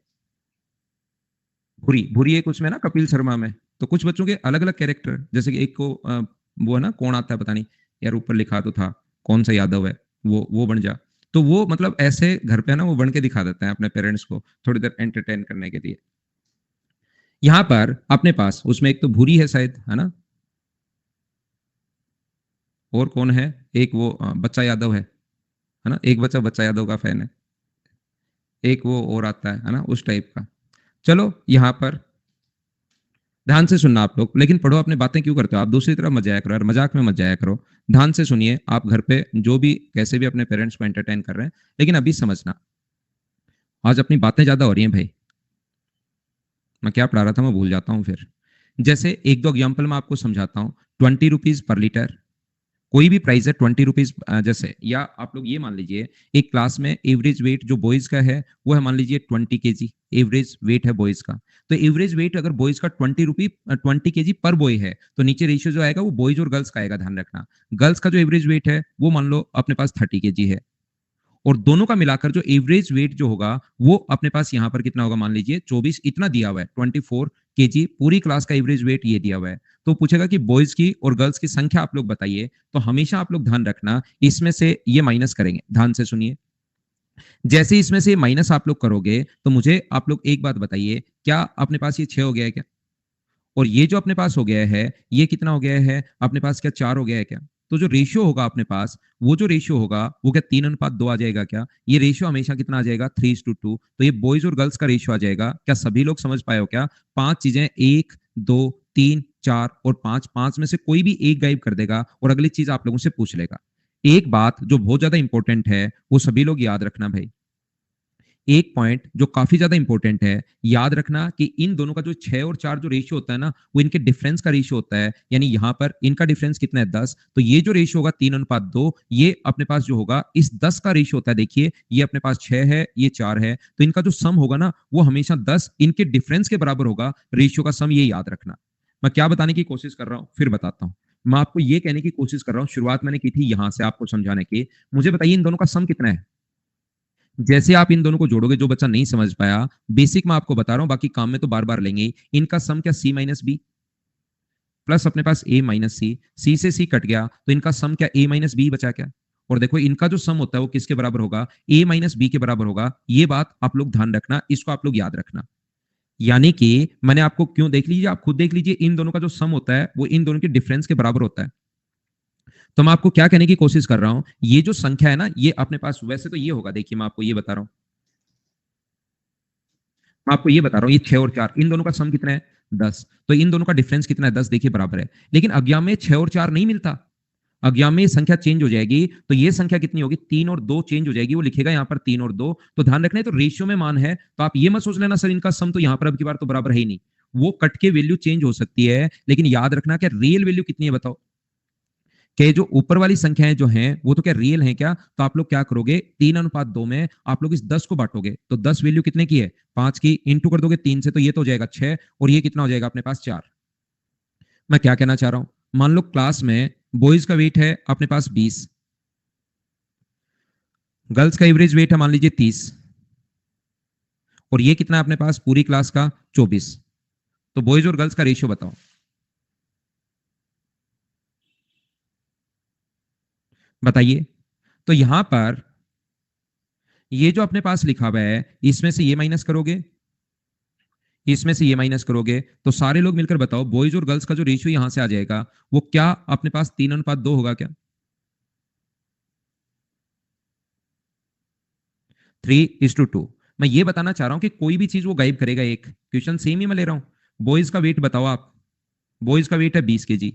भूरी भूरी है कुछ में ना कपिल शर्मा में, तो कुछ बच्चों के अलग अलग कैरेक्टर, जैसे कि एक को वो है ना कौन आता है पता नहीं यार, ऊपर लिखा तो था कौन सा यादव है, वो बन जा। तो वो मतलब ऐसे घर पे ना वो बन के दिखा देते हैं अपने पेरेंट्स को थोड़ी देर एंटरटेन करने के लिए। यहाँ पर अपने पास उसमें एक तो भूरी है शायद, है ना, और कौन है, एक वो बच्चा यादव है ना, एक बच्चा बच्चा यादव का फैन है, एक वो और आता है ना उस टाइप का। चलो यहाँ पर ध्यान से सुनना आप लोग, लेकिन पढ़ो, अपने बातें क्यों करते हो आप, दूसरी तरफ मत जाया करो यार, मजाक में मत जाया करो। ध्यान से सुनिए, आप घर पे जो भी कैसे भी अपने पेरेंट्स को एंटरटेन कर रहे हैं, लेकिन अभी समझना, आज अपनी बातें ज्यादा हो रही हैं भाई। मैं क्या पढ़ा रहा था मैं भूल जाता हूँ फिर। जैसे एक दो एग्जाम्पल मैं आपको समझाता हूँ। 20 रुपीज पर लीटर, कोई भी प्राइस है 20 रुपीज, जैसे, या आप लोग ये मान लीजिए एक क्लास में एवरेज वेट जो बॉयज का है वो है मान लीजिए 20 kg, एवरेज वेट है बॉयज का। तो एवरेज वेट अगर बॉयज का 20 kg पर बॉय है, तो नीचे रेशियो जो आएगा वो बॉयज और गर्ल्स का आएगा, ध्यान रखना। गर्ल्स का जो एवरेज वेट है वो मान लो अपने पास 30 kg है, और दोनों का मिलाकर जो एवरेज वेट जो होगा वो अपने पास यहाँ पर कितना होगा, मान लीजिए 24, इतना दिया हुआ है 24 kg, पूरी क्लास का एवरेज वेट ये दिया हुआ है। तो पूछेगा कि बॉयज की और गर्ल्स की संख्या आप लोग बताइए, तो हमेशा आप लोग ध्यान रखना इसमें से ये माइनस करेंगे, ध्यान से सुनिए। जैसे इसमें से माइनस आप लोग करोगे तो मुझे आप लोग एक बात बताइए, क्या अपने पास ये 6 हो गया है क्या? और ये जो अपने पास हो गया है ये कितना हो गया है अपने पास, क्या 4 हो गया है क्या? तो जो रेशियो होगा अपने पास, वो जो रेशियो होगा वो क्या 3:2 आ जाएगा क्या? ये रेशियो हमेशा कितना आ जाएगा, 3:2। तो ये बॉयज और गर्ल्स का रेशियो आ जाएगा। क्या सभी लोग समझ पाए हो क्या? 5 चीजें, 1, 2, 3, 4 और 5, 5 में से कोई भी एक गायब कर देगा और अगली चीज आप लोगों से पूछ लेगा। एक बात जो बहुत ज्यादा इंपॉर्टेंट है वो सभी लोग याद रखना भाई, एक पॉइंट जो काफी ज्यादा इंपॉर्टेंट है, याद रखना कि इन दोनों का जो 6 और 4 जो रेशियो होता है ना, वो इनके डिफरेंस का रेशियो होता है। यानी यहां पर इनका डिफरेंस कितना है, 10। तो ये जो रेशियो होगा 3:2, ये अपने पास जो होगा इस 10 का रेशियो होता है। देखिए ये अपने पास 6 है, ये 4 है, तो इनका जो सम होगा ना वो हमेशा 10 इनके डिफरेंस के बराबर होगा, रेशियो का सम, ये याद रखना। मैं क्या बताने की कोशिश कर रहा हूं फिर बताता हूं। मैं आपको ये कहने की कोशिश कर रहा हूं, शुरुआत मैंने की थी यहां से आपको समझाने की। मुझे बताइए इन दोनों का सम कितना है? जैसे आप इन दोनों को जोड़ोगे, जो बच्चा नहीं समझ पाया, बेसिक मैं आपको बता रहा हूं, बाकी काम में तो बार बार लेंगे। इनका सम क्या, C-B प्लस अपने पास A-C, सी से सी कट गया तो इनका सम क्या, A-B बचा क्या? और देखो इनका जो सम होता है वो किसके बराबर होगा, A-B के बराबर होगा। ये बात आप लोग ध्यान रखना, इसको आप लोग याद रखना। यानी कि मैंने आपको क्यों, देख लीजिए, आप खुद देख लीजिए, इन दोनों का जो सम होता है वो इन दोनों के डिफरेंस के बराबर होता है। तो मैं आपको क्या कहने की कोशिश कर रहा हूं, ये जो संख्या है ना ये अपने पास वैसे तो ये होगा, देखिए मैं आपको ये बता रहा हूं, मैं आपको ये बता रहा हूँ, ये 6 और 4 इन दोनों का सम कितना है, 10। तो इन दोनों का डिफरेंस कितना है, 10, देखिए बराबर है। लेकिन अज्ञात में 6 और 4 नहीं मिलता, अज्ञात में ये संख्या चेंज हो जाएगी, तो ये संख्या कितनी होगी, 3 और 2 चेंज हो जाएगी, वो लिखेगा यहाँ पर 3 और 2। तो ध्यान रखना है, तो रेशियो में मान है, तो आप ये मत सोच लेना सर इनका सम तो यहाँ पर अब की बार तो बराबर है ही नहीं, वो कट के वैल्यू चेंज हो सकती है, लेकिन याद रखना क्या रियल वैल्यू कितनी है बताओ। कि जो ऊपर वाली संख्याएं जो हैं वो तो क्या रियल हैं क्या, तो आप लोग क्या करोगे 3:2 में आप लोग इस 10 को बांटोगे, तो 10 वैल्यू कितने की है 5 की, इंटू कर दोगे 3 से, तो ये तो हो जाएगा 6, और ये कितना हो जाएगा अपने पास 4। मैं क्या कहना चाह रहा हूं, मान लो क्लास में बॉयज का वेट है अपने पास 20, गर्ल्स का एवरेज वेट है मान लीजिए 30, और ये कितना है अपने पास पूरी क्लास का 24। तो बॉयज और गर्ल्स का रेशियो बताओ। बताइए। तो यहां पर ये जो अपने पास लिखा हुआ है, इसमें से ये माइनस करोगे, इसमें से ये माइनस करोगे, तो सारे लोग मिलकर बताओ बॉयज और गर्ल्स का जो रेशियो यहां से आ जाएगा वो क्या अपने पास 3:2 होगा क्या, 3:2। मैं ये बताना चाह रहा हूं कि कोई भी चीज वो गायब करेगा एक, क्वेश्चन सेम ही मैं ले रहा हूं। बॉयज का वेट बताओ आप, बॉयज का वेट है 20 kg,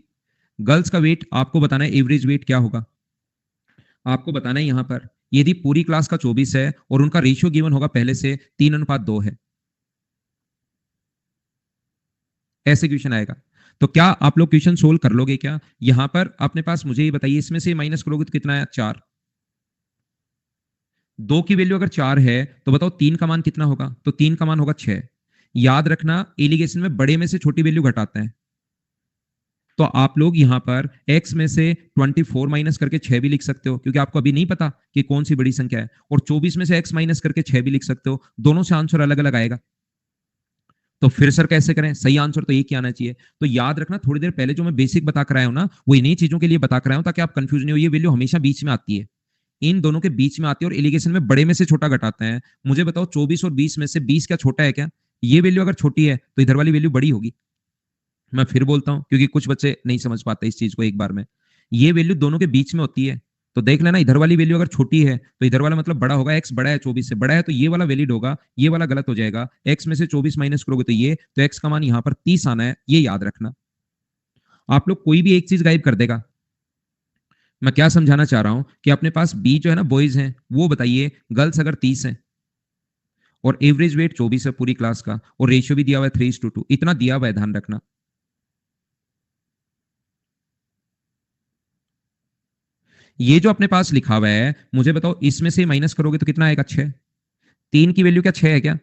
गर्ल्स का वेट आपको बताना है एवरेज वेट क्या होगा, आपको बताना है यहां पर यदि पूरी क्लास का 24 है और उनका रेशियो गिवन होगा पहले से 3:2 है, ऐसे क्वेश्चन आएगा। तो क्या आप लोग क्वेश्चन सोल्व कर लोगे क्या, यहां पर अपने पास मुझे ये बताइए, इसमें से माइनस करोगे तो कितना आया 4, 2 की वैल्यू अगर 4 है तो बताओ 3 का मान कितना होगा, तो 3 का मान होगा 6। याद रखना एलिगेशन में बड़े में से छोटी वैल्यू घटाते हैं, तो आप लोग यहां पर x में से 24 माइनस करके 6 भी लिख सकते हो, क्योंकि आपको अभी नहीं पता कि कौन सी बड़ी संख्या है, और 24 में से x माइनस करके 6 भी लिख सकते हो, दोनों से आंसर अलग अलग आएगा। तो फिर सर कैसे करें, सही आंसर तो एक ही आना चाहिए। तो याद रखना थोड़ी देर पहले जो मैं बेसिक बता कर आया हूं ना, वो इन्हीं चीजों के लिए बता कर आया हूं ताकि आप कंफ्यूज नहीं हो। ये वैल्यू हमेशा बीच में आती है, इन दोनों के बीच में आती है, और एलिगेशन में बड़े में से छोटा घटाते हैं। मुझे बताओ 24 और 20 में से 20 क्या छोटा है क्या, ये वैल्यू अगर छोटी है तो इधर वाली वैल्यू बड़ी होगी। मैं फिर बोलता हूं क्योंकि कुछ बच्चे नहीं समझ पाते इस चीज को एक बार में, ये वैल्यू दोनों के बीच में होती है। तो देख लेना इधर वाली वैल्यू अगर छोटी है तो इधर वाला मतलब बड़ा होगा, एक्स बड़ा है 24 से बड़ा है, तो ये वाला वैलिड होगा, ये वाला गलत हो जाएगा। एक्स में से 24 माइनस करोगे तो ये, तो एक्स का मान यहां पर 30 आना है, ये याद रखना। आप लोग कोई भी एक चीज गायब कर देगा। मैं क्या समझाना चाह रहा हूं कि अपने पास बी जो है ना बॉयज हैं, वो बताइए गर्ल्स अगर 30 है और एवरेज वेट 24 है पूरी क्लास का, और रेशियो भी दिया हुआ है 3:2, इतना दिया हुआ है, ध्यान रखना। ये जो अपने पास लिखा हुआ है, मुझे बताओ इसमें से माइनस करोगे तो कितना आएगा 6। 3 की वैल्यू क्या 6 है क्या,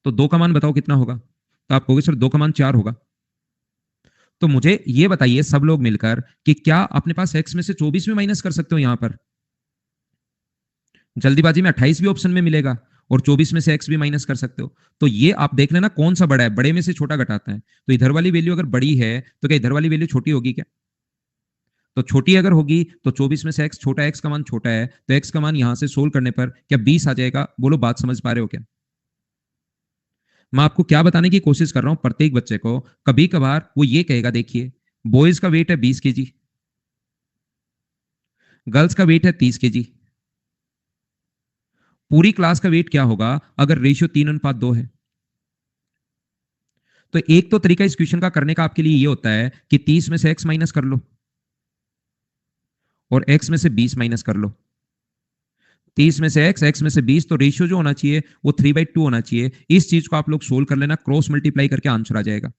तो 2 का मान बताओ कितना होगा, तो आप कहोगे सर 2 का मान 4 होगा। तो मुझे ये बताइए सब लोग मिलकर कि क्या अपने पास x में से 24 में माइनस कर सकते हो, यहां पर जल्दीबाजी में 28 भी ऑप्शन में मिलेगा, और 24 में से x भी माइनस कर सकते हो। तो ये आप देख लेना कौन सा बड़ा है, बड़े में से छोटा घटाते हैं। तो इधर वाली वैल्यू अगर बड़ी है तो क्या इधर वाली वैल्यू छोटी होगी क्या, तो छोटी अगर होगी तो 24 में से x छोटा, x का मान छोटा है, तो x का मान यहां से सोल्व करने पर क्या 20 आ जाएगा। बोलो बात समझ पा रहे हो क्या। मैं आपको क्या बताने की कोशिश कर रहा हूं, प्रत्येक बच्चे को कभी कभार वो ये कहेगा, देखिए बॉयज का वेट है 20 kg, गर्ल्स का वेट है 30 kg, पूरी क्लास का वेट क्या होगा अगर रेशियो 3:2 है। तो एक तो तरीका इस क्वेश्चन का करने का आपके लिए ये होता है कि 30 में से x माइनस कर लो और x में से 20 माइनस कर लो। 30 में से x में से 20, तो रेशियो जो होना चाहिए वो 3/2 होना चाहिए। इस चीज को आप लोग सोल्व कर लेना, क्रॉस मल्टीप्लाई करके आंसर आ जाएगा।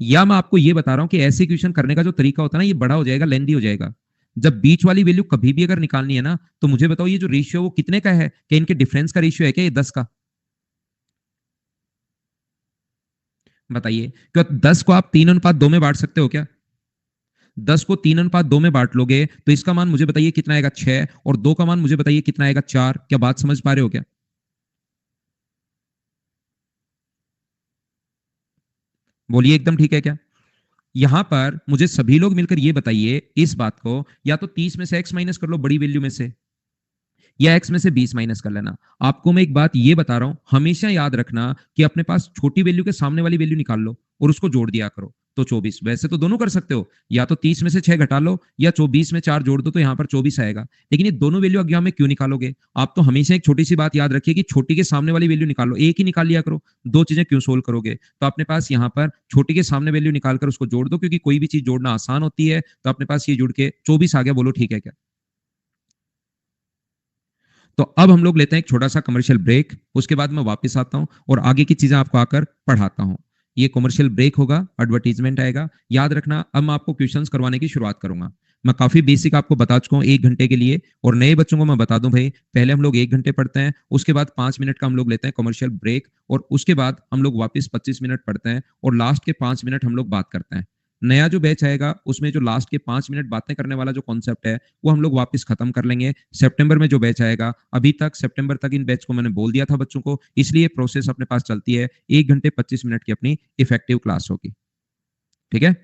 या मैं आपको ये बता रहा हूं कि ऐसे क्वेश्चन करने का जो तरीका होता है ना, ये बड़ा हो जाएगा, लेंदी हो जाएगा। जब बीच वाली वैल्यू कभी भी अगर निकालनी है ना, तो मुझे बताओ ये जो रेशियो वो कितने का है, क्या इनके डिफरेंस का रेशियो है क्या ये 10 का, बताइए। क्या 10 को आप 3:2 में बांट सकते हो क्या, 10 को 3:2 में बांट लोगे तो इसका मान मुझे बताइए कितना आएगा 6, और 2 का मान मुझे बताइए कितना आएगा 4। क्या बात समझ पा रहे हो क्या। बोलिए एकदम ठीक है क्या। यहां पर मुझे सभी लोग मिलकर ये बताइए इस बात को, या तो 30 में से x माइनस कर लो बड़ी वैल्यू में से, या x में से 20 माइनस कर लेना। आपको मैं एक बात ये बता रहा हूं, हमेशा याद रखना कि अपने पास छोटी वैल्यू के सामने वाली वैल्यू निकाल लो और उसको जोड़ दिया करो, तो 24। वैसे तो दोनों कर सकते हो, या तो 30 में से 6 घटा लो या 24 में 4 जोड़ दो तो यहां पर 24 आएगा। लेकिन ये दोनों वैल्यू एग्जाम में क्यों निकालोगे? आप तो हमेशा एक छोटी सी बात याद रखिए कि छोटी के सामने वाली वैल्यू निकालो, एक ही निकाल लिया करो। दो चीजें क्यों सोल्व करोगे? तो अपने पास यहाँ पर छोटी के सामने वैल्यू निकालकर उसको जोड़ दो, क्योंकि कोई भी चीज जोड़ना आसान होती है। तो अपने पास ये जुड़ के 24 आ गया। बोलो ठीक है क्या? तो अब हम लोग लेते हैं एक छोटा सा कमर्शियल ब्रेक, उसके बाद मैं वापस आता हूं और आगे की चीजें आपको आकर पढ़ाता हूं। ये कमर्शियल ब्रेक होगा, एडवर्टीजमेंट आएगा। याद रखना, अब मैं आपको क्वेश्चंस करवाने की शुरुआत करूंगा। मैं काफी बेसिक आपको बता चुका हूँ 1 घंटे के लिए, और नए बच्चों को मैं बता दूं भाई, पहले हम लोग 1 घंटे पढ़ते हैं, उसके बाद 5 मिनट का हम लोग लेते हैं कमर्शियल ब्रेक, और उसके बाद हम लोग वापस 25 मिनट पढ़ते हैं, और लास्ट के 5 मिनट हम लोग बात करते हैं। नया जो बैच आएगा उसमें जो लास्ट के 5 मिनट बातें करने वाला जो कॉन्सेप्ट है वो हम लोग वापस खत्म कर लेंगे। सितंबर में जो बैच आएगा, अभी तक सितंबर तक इन बैच को मैंने बोल दिया था बच्चों को, इसलिए प्रोसेस अपने पास चलती है। 1 घंटे 25 मिनट की अपनी इफेक्टिव क्लास होगी। ठीक है?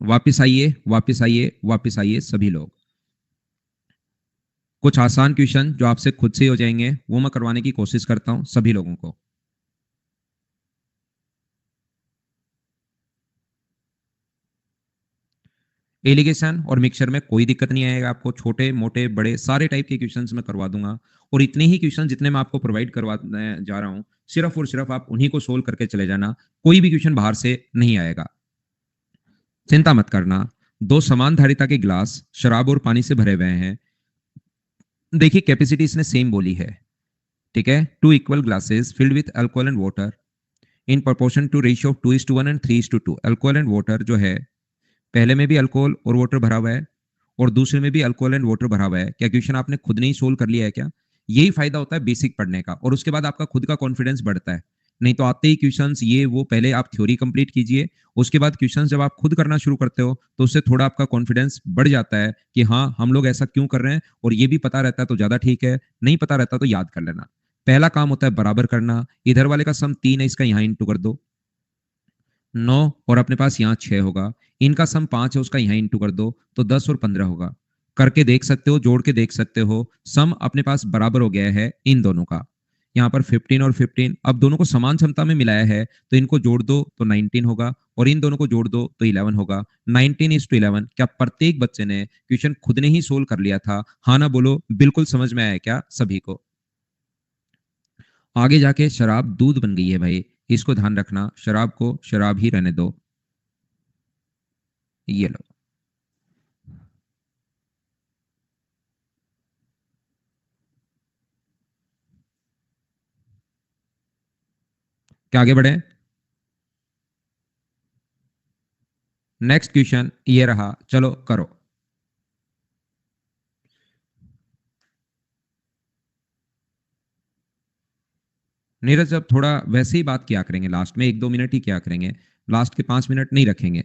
वापस आइए, वापस आइए, वापस आइए सभी लोग। कुछ आसान क्वेश्चन जो आपसे खुद से ही हो जाएंगे वो मैं करवाने की कोशिश करता हूं सभी लोगों को। एलिगेशन और मिक्सचर में कोई दिक्कत नहीं आएगा आपको, छोटे मोटे बड़े सारे टाइप के क्वेश्चंस मैं करवा दूंगा। और इतने ही क्वेश्चन जितने मैं आपको प्रोवाइड करवाने जा रहा हूं, सिर्फ और सिर्फ आप उन्हीं को सोल्व करके चले जाना, कोई भी क्वेश्चन बाहर से नहीं आएगा। चिंता मत करना। दो समान धारिता के ग्लास शराब और पानी से भरे हुए हैं। देखिए कैपेसिटी इसने सेम बोली है, ठीक है। Two equal glasses filled with alcohol and water in proportion to ratio of 2:1 and 3:2। Alcohol and water जो है, पहले में भी अल्कोहल और वाटर भरा हुआ है और दूसरे में भी अल्कोहल एंड वाटर भरा हुआ है। क्या क्वेश्चन आपने खुद नहीं सोल्व कर लिया है क्या? यही फायदा होता है बेसिक पढ़ने का, और उसके बाद आपका खुद का कॉन्फिडेंस बढ़ता है। नहीं तो आते ही क्वेश्चंस ये वो, पहले आप थ्योरी कंप्लीट कीजिए, उसके बाद क्वेश्चंस जब आप खुद करना शुरू करते हो तो उससे थोड़ा आपका कॉन्फिडेंस बढ़ जाता है कि हाँ हम लोग ऐसा क्यों कर रहे हैं, और ये भी पता रहता है तो ज्यादा ठीक है, नहीं पता रहता तो याद कर लेना। पहला काम होता है बराबर करना। इधर वाले का सम 3 है, इसका यहाँ इंटू कर दो 9, और अपने पास यहाँ 6 होगा। इनका सम 5 है, उसका यहाँ इंटू कर दो तो 10 और 15 होगा। करके देख सकते हो, जोड़ के देख सकते हो, सम अपने पास बराबर हो गया है इन दोनों का। यहाँ पर 15 और 15, अब दोनों को समान क्षमता में मिलाया है तो इनको जोड़ दो तो 19 होगा, और इन दोनों को जोड़ दो तो 11 होगा। 19:11। क्या प्रत्येक बच्चे ने क्वेश्चन खुद ने ही सोल्व कर लिया था? हाँ ना बोलो, बिल्कुल समझ में आया क्या सभी को? आगे जाके शराब दूध बन गई है भाई, इसको ध्यान रखना, शराब को शराब ही रहने दो। ये लो। क्या आगे बढ़े? नेक्स्ट क्वेश्चन ये रहा, चलो करो। नीरज अब थोड़ा वैसे ही बात किया करेंगे, लास्ट में 1-2 मिनट ही किया करेंगे, लास्ट के 5 मिनट नहीं रखेंगे।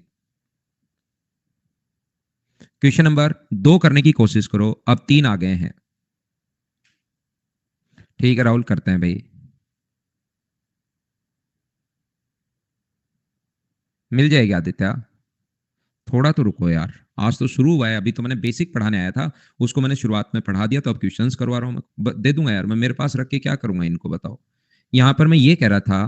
क्वेश्चन नंबर 2 करने की कोशिश करो, अब 3 आ गए हैं। ठीक है राहुल, करते हैं भाई। मिल जाएगी आदित्य, थोड़ा तो रुको यार, आज तो शुरू हुआ है, अभी तो मैंने बेसिक पढ़ाने आया था, उसको मैंने शुरुआत में पढ़ा दिया, तो अब क्वेश्चंस करवा रहा हूं मैं। दे दूंगा यार, मैं मेरे पास रख के क्या करूंगा इनको, बताओ। यहां पर मैं ये कह रहा था,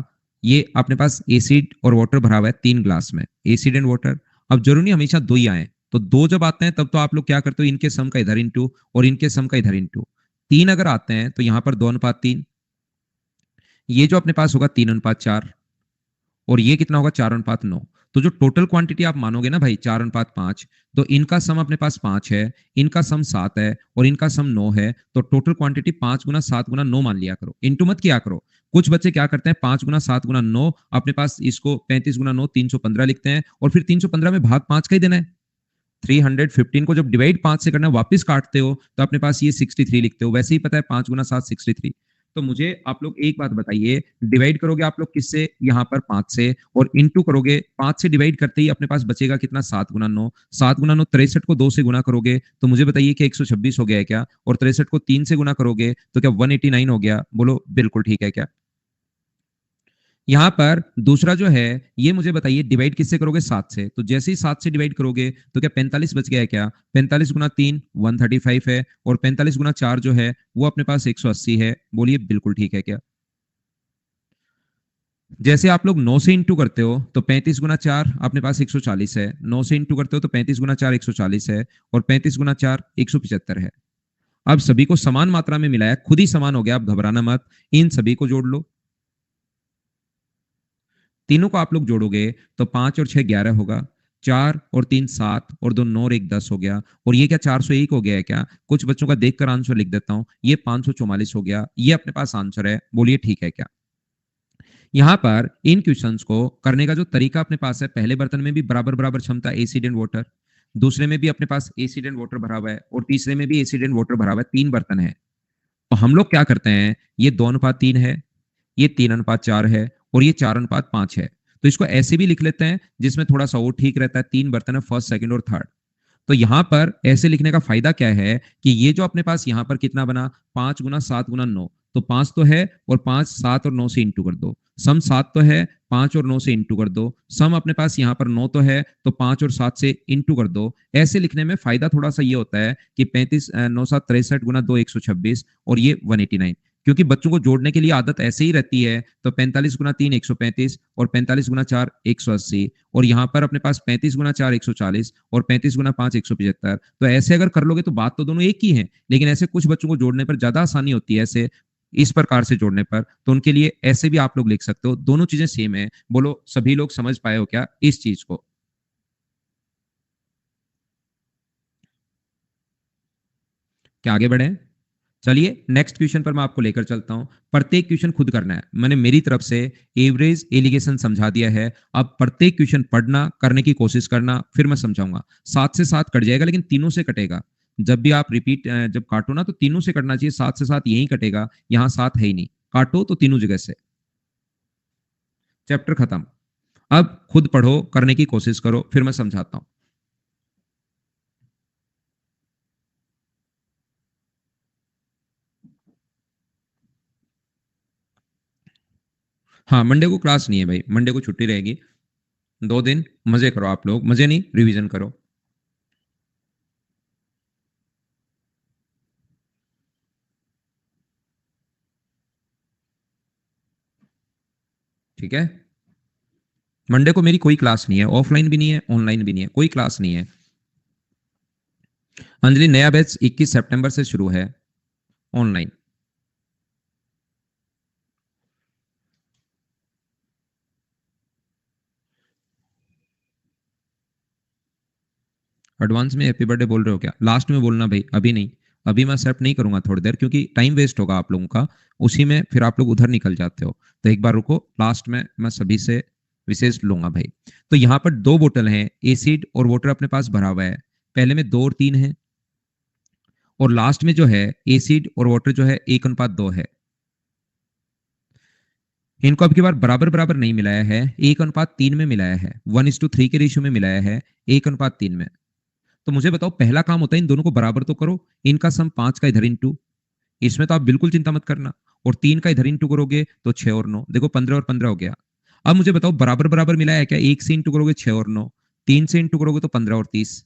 ये अपने पास एसिड और वाटर भरा हुआ है 3 ग्लास में, एसिड एंड वाटर। अब जरूरी नहीं हमेशा दो ही आए, तो दो जब आते हैं तब तो आप लोग क्या करते हो, इनके सम का इधर इंटू और इनके सम का इधर इंटू। 3 अगर आते हैं तो यहां पर 2:3, ये जो अपने पास होगा 3:4, और ये कितना होगा 4:9। तो जो टोटल क्वांटिटी आप मानोगे ना भाई 4:5, तो इनका सम अपने पास 5 है, इनका सम 7 है, और इनका सम 9 है, तो टोटल क्वांटिटी 5 × 7 × 9 मान लिया करो, इंटू मत किया करो। कुछ बच्चे क्या करते हैं, 5 × 7 × 9 अपने पास इसको 35 × 9 315 लिखते हैं, और फिर 315 में भाग 5 का ही देना है। 315 को जब डिवाइड 5 से करना है, वापस काटते हो तो अपने पास ये 63 लिखते हो। वैसे ही पता है 5 × 7 63। तो मुझे आप लोग एक बात बताइए, डिवाइड करोगे आप लोग किससे, यहाँ पर 5 से, और इंटू करोगे 5 से डिवाइड करते ही अपने पास बचेगा कितना, 7 × 9। 7 × 9 63 को 2 से गुना करोगे तो मुझे बताइए कि 126 हो गया है क्या? और 63 को 3 से गुना करोगे तो क्या 189 हो गया? बोलो बिल्कुल ठीक है क्या? यहां पर दूसरा जो है, ये मुझे बताइए डिवाइड किससे करोगे, 7 से। तो जैसे ही 7 से डिवाइड करोगे तो क्या 45 बच गया है क्या? 45 × 3 135 है, और 45 × 4 जो है वो अपने पास 180 है। बोलिए बिल्कुल ठीक है क्या? जैसे आप लोग 9 से इंटू करते हो तो 35 × 4 अपने पास 140 है, 9 से इंटू करते हो तो 35 × 4 140 है, और 35 × 4 175 है। अब सभी को समान मात्रा में मिलाया, खुद ही समान हो गया, आप घबराना मत। इन सभी को जोड़ लो, तीनों को आप लोग जोड़ोगे तो 5 और 6 11 होगा, 4 और 3 7, और 2 9 और 1 10 हो गया। और ये क्या 401 हो गया है क्या? कुछ बच्चों का देखकर आंसर लिख देता हूं, ये 544 हो गया, ये अपने पास आंसर है। बोलिए ठीक है क्या? यहां पर इन क्वेश्चंस को करने का जो तरीका अपने पास है, पहले बर्तन में भी बराबर बराबर क्षमता एसिड एंड वाटर, दूसरे में भी अपने पास एसिड एंड वाटर भरा हुआ है, और तीसरे में भी एसिड एंड वाटर भरा हुआ है, 3 बर्तन है। तो हम लोग क्या करते हैं, ये 2:3 है, ये 3:4 है, और ये 4:5 है। तो इसको ऐसे भी लिख लेते हैं जिसमें थोड़ा सा और ठीक रहता है, 3 बर्तन है, फर्स्ट सेकंड और थर्ड। तो यहां पर ऐसे लिखने का फायदा क्या है कि ये जो अपने पास यहां पर कितना बना, 5 × 7 × 9, तो 5 तो है, और 5 7 और 9 से इंटू कर दो। सम 7 तो है, 5 और 9 से इंटू कर दो। सम अपने पास यहाँ पर 9 तो है, तो 5 और 7 से इंटू कर दो। ऐसे लिखने में फायदा थोड़ा सा ये होता है कि 35 9 7 63 गुना 2 126 और ये 189, क्योंकि बच्चों को जोड़ने के लिए आदत ऐसे ही रहती है। तो 45 गुना 3 135 और 45 गुना 4 180, और यहाँ पर अपने पास 35 गुना 4 140 और 35 गुना 5 175। तो ऐसे अगर कर लोगे तो बात तो दोनों एक ही है, लेकिन ऐसे कुछ बच्चों को जोड़ने पर ज्यादा आसानी होती है ऐसे इस प्रकार से जोड़ने पर, तो उनके लिए ऐसे भी आप लोग लिख सकते हो। दोनों चीजें सेम है। बोलो सभी लोग समझ पाए हो क्या इस चीज को? क्या आगे बढ़े? चलिए नेक्स्ट क्वेश्चन पर मैं आपको लेकर चलता हूं। प्रत्येक क्वेश्चन खुद करना है। मैंने मेरी तरफ से एवरेज एलिगेशन समझा दिया है। अब प्रत्येक क्वेश्चन पढ़ना, करने की कोशिश करना, फिर मैं समझाऊंगा। 7 से 7 कट जाएगा, लेकिन तीनों से कटेगा। जब भी आप रिपीट जब काटो ना, तो तीनों से कटना चाहिए। 7 से 7 यही कटेगा, यहां 7 है ही नहीं। काटो तो तीनों जगह से। चैप्टर खत्म। अब खुद पढ़ो, करने की कोशिश करो, फिर मैं समझाता हूं। हाँ, मंडे को क्लास नहीं है भाई, मंडे को छुट्टी रहेगी। 2 दिन मजे करो आप लोग, मजे नहीं, रिवीजन करो। ठीक है। मंडे को मेरी कोई क्लास नहीं है, ऑफलाइन भी नहीं है, ऑनलाइन भी नहीं है, कोई क्लास नहीं है। अंजलि, नया बैच 21 सितंबर से शुरू है, ऑनलाइन। एडवांस में हैप्पी बर्थडे बोल रहे हो क्या? लास्ट में बोलना भाई, अभी नहीं। अभी मैं एक्सेप्ट नहीं करूंगा थोड़ी देर, क्योंकि टाइम वेस्ट होगा आप लोगों का। उसी में फिर आप लोग उधर निकल जाते हो। तो एक बार रुको, लास्ट में मैं सभी से विशेष लूंगा भाई। तो यहाँ पर 2 बोतल हैं, एसिड और वाटर अपने पास भरा हुआ है। पहले में 2 और 3 है, और लास्ट में जो है एसिड और वाटर जो है 1:2 है। इनको अब की बार बराबर बराबर नहीं मिलाया है, 1:3 में मिलाया है। 1:3 के रेशियो में मिलाया है, 1:3 में। तो मुझे बताओ, पहला काम होता है इन दोनों को बराबर तो करो। इनका सम 5 का इधर इंटू, इसमें तो आप बिल्कुल चिंता मत करना। और 3 का इधर इंटू करोगे तो 6 और 9, देखो 15 और 15 हो गया। अब मुझे बताओ, बराबर बराबर मिला है क्या? 1 से इंटू करोगे 6 और 9, 3 से इंटू करोगे तो 15 और 30।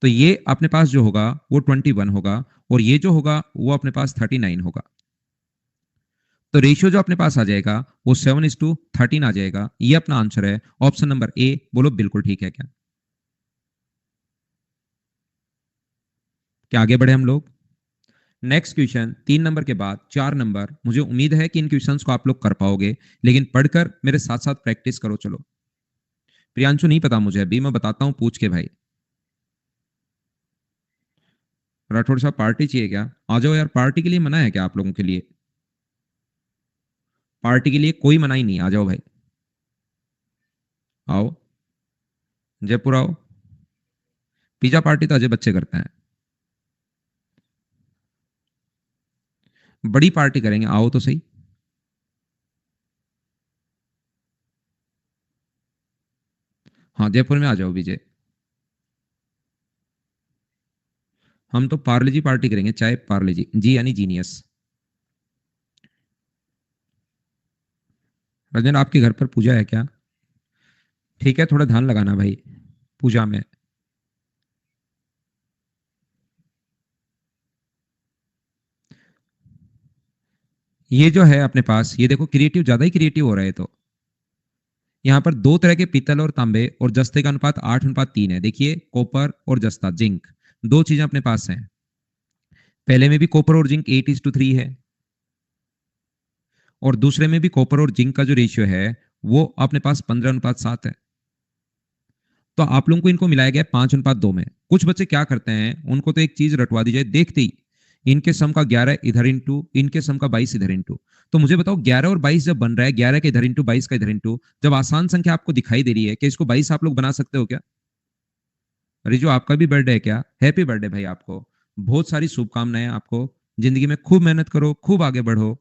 तो ये अपने पास जो होगा वो 21 होगा, और ये जो होगा वो अपने पास 39 होगा। तो रेशियो जो अपने पास आ जाएगा वो 7:13 आ जाएगा। ये अपना आंसर है, ऑप्शन नंबर ए। बोलो बिल्कुल ठीक है क्या? क्या आगे बढ़े हम लोग? नेक्स्ट क्वेश्चन, 3 नंबर के बाद 4 नंबर। मुझे उम्मीद है कि इन क्वेश्चंस को आप लोग कर पाओगे, लेकिन पढ़कर मेरे साथ साथ प्रैक्टिस करो। चलो, प्रियांशु नहीं पता मुझे, अभी मैं बताता हूं पूछ के भाई। राठौड़ साहब, पार्टी चाहिए क्या? आ जाओ यार, पार्टी के लिए मना है क्या आप लोगों के लिए? पार्टी के लिए कोई मना ही नहीं, आ जाओ भाई। आओ, जयपुर आओ। पिज्जा पार्टी तो अजय बच्चे करते हैं, बड़ी पार्टी करेंगे, आओ तो सही। हाँ, जयपुर में आ जाओ विजय। हम तो पार्ले जी पार्टी करेंगे, चाय पार्ले जी, जी यानी जीनियस। रंजन, आपके घर पर पूजा है क्या? ठीक है, थोड़ा ध्यान लगाना भाई पूजा में। ये जो है अपने पास, ये देखो क्रिएटिव, ज्यादा ही क्रिएटिव हो रहा है। तो यहाँ पर 2 तरह के पीतल और तांबे और जस्ते का अनुपात 8:3 है। देखिए, कॉपर और जस्ता, जिंक, 2 चीजें अपने पास हैं। पहले में भी कॉपर और जिंक 8:3 है, और दूसरे में भी कॉपर और जिंक का जो रेशियो है वो अपने पास 15:7 है। तो आप लोगों को इनको मिलाया गया 5:2 में। कुछ बच्चे क्या करते हैं, उनको तो एक चीज रटवा दी जाए देखते ही, इनके सम का 11 इधर इंटू, इनके सम का 22 इधर इंटू। तो मुझे बताओ, 11 और 22 जब बन रहा है, 11 का इधर इंटू, 22 का इधर इंटू, जब आसान संख्या आपको दिखाई दे रही है, कि इसको 22 आप लोग बना सकते हो क्या? रिजू, आपका भी बर्थडे है क्या? हैप्पी बर्थडे भाई आपको। बहुत सारी शुभकामनाएं आपको। जिंदगी में खूब मेहनत करो, खूब आगे बढ़ो।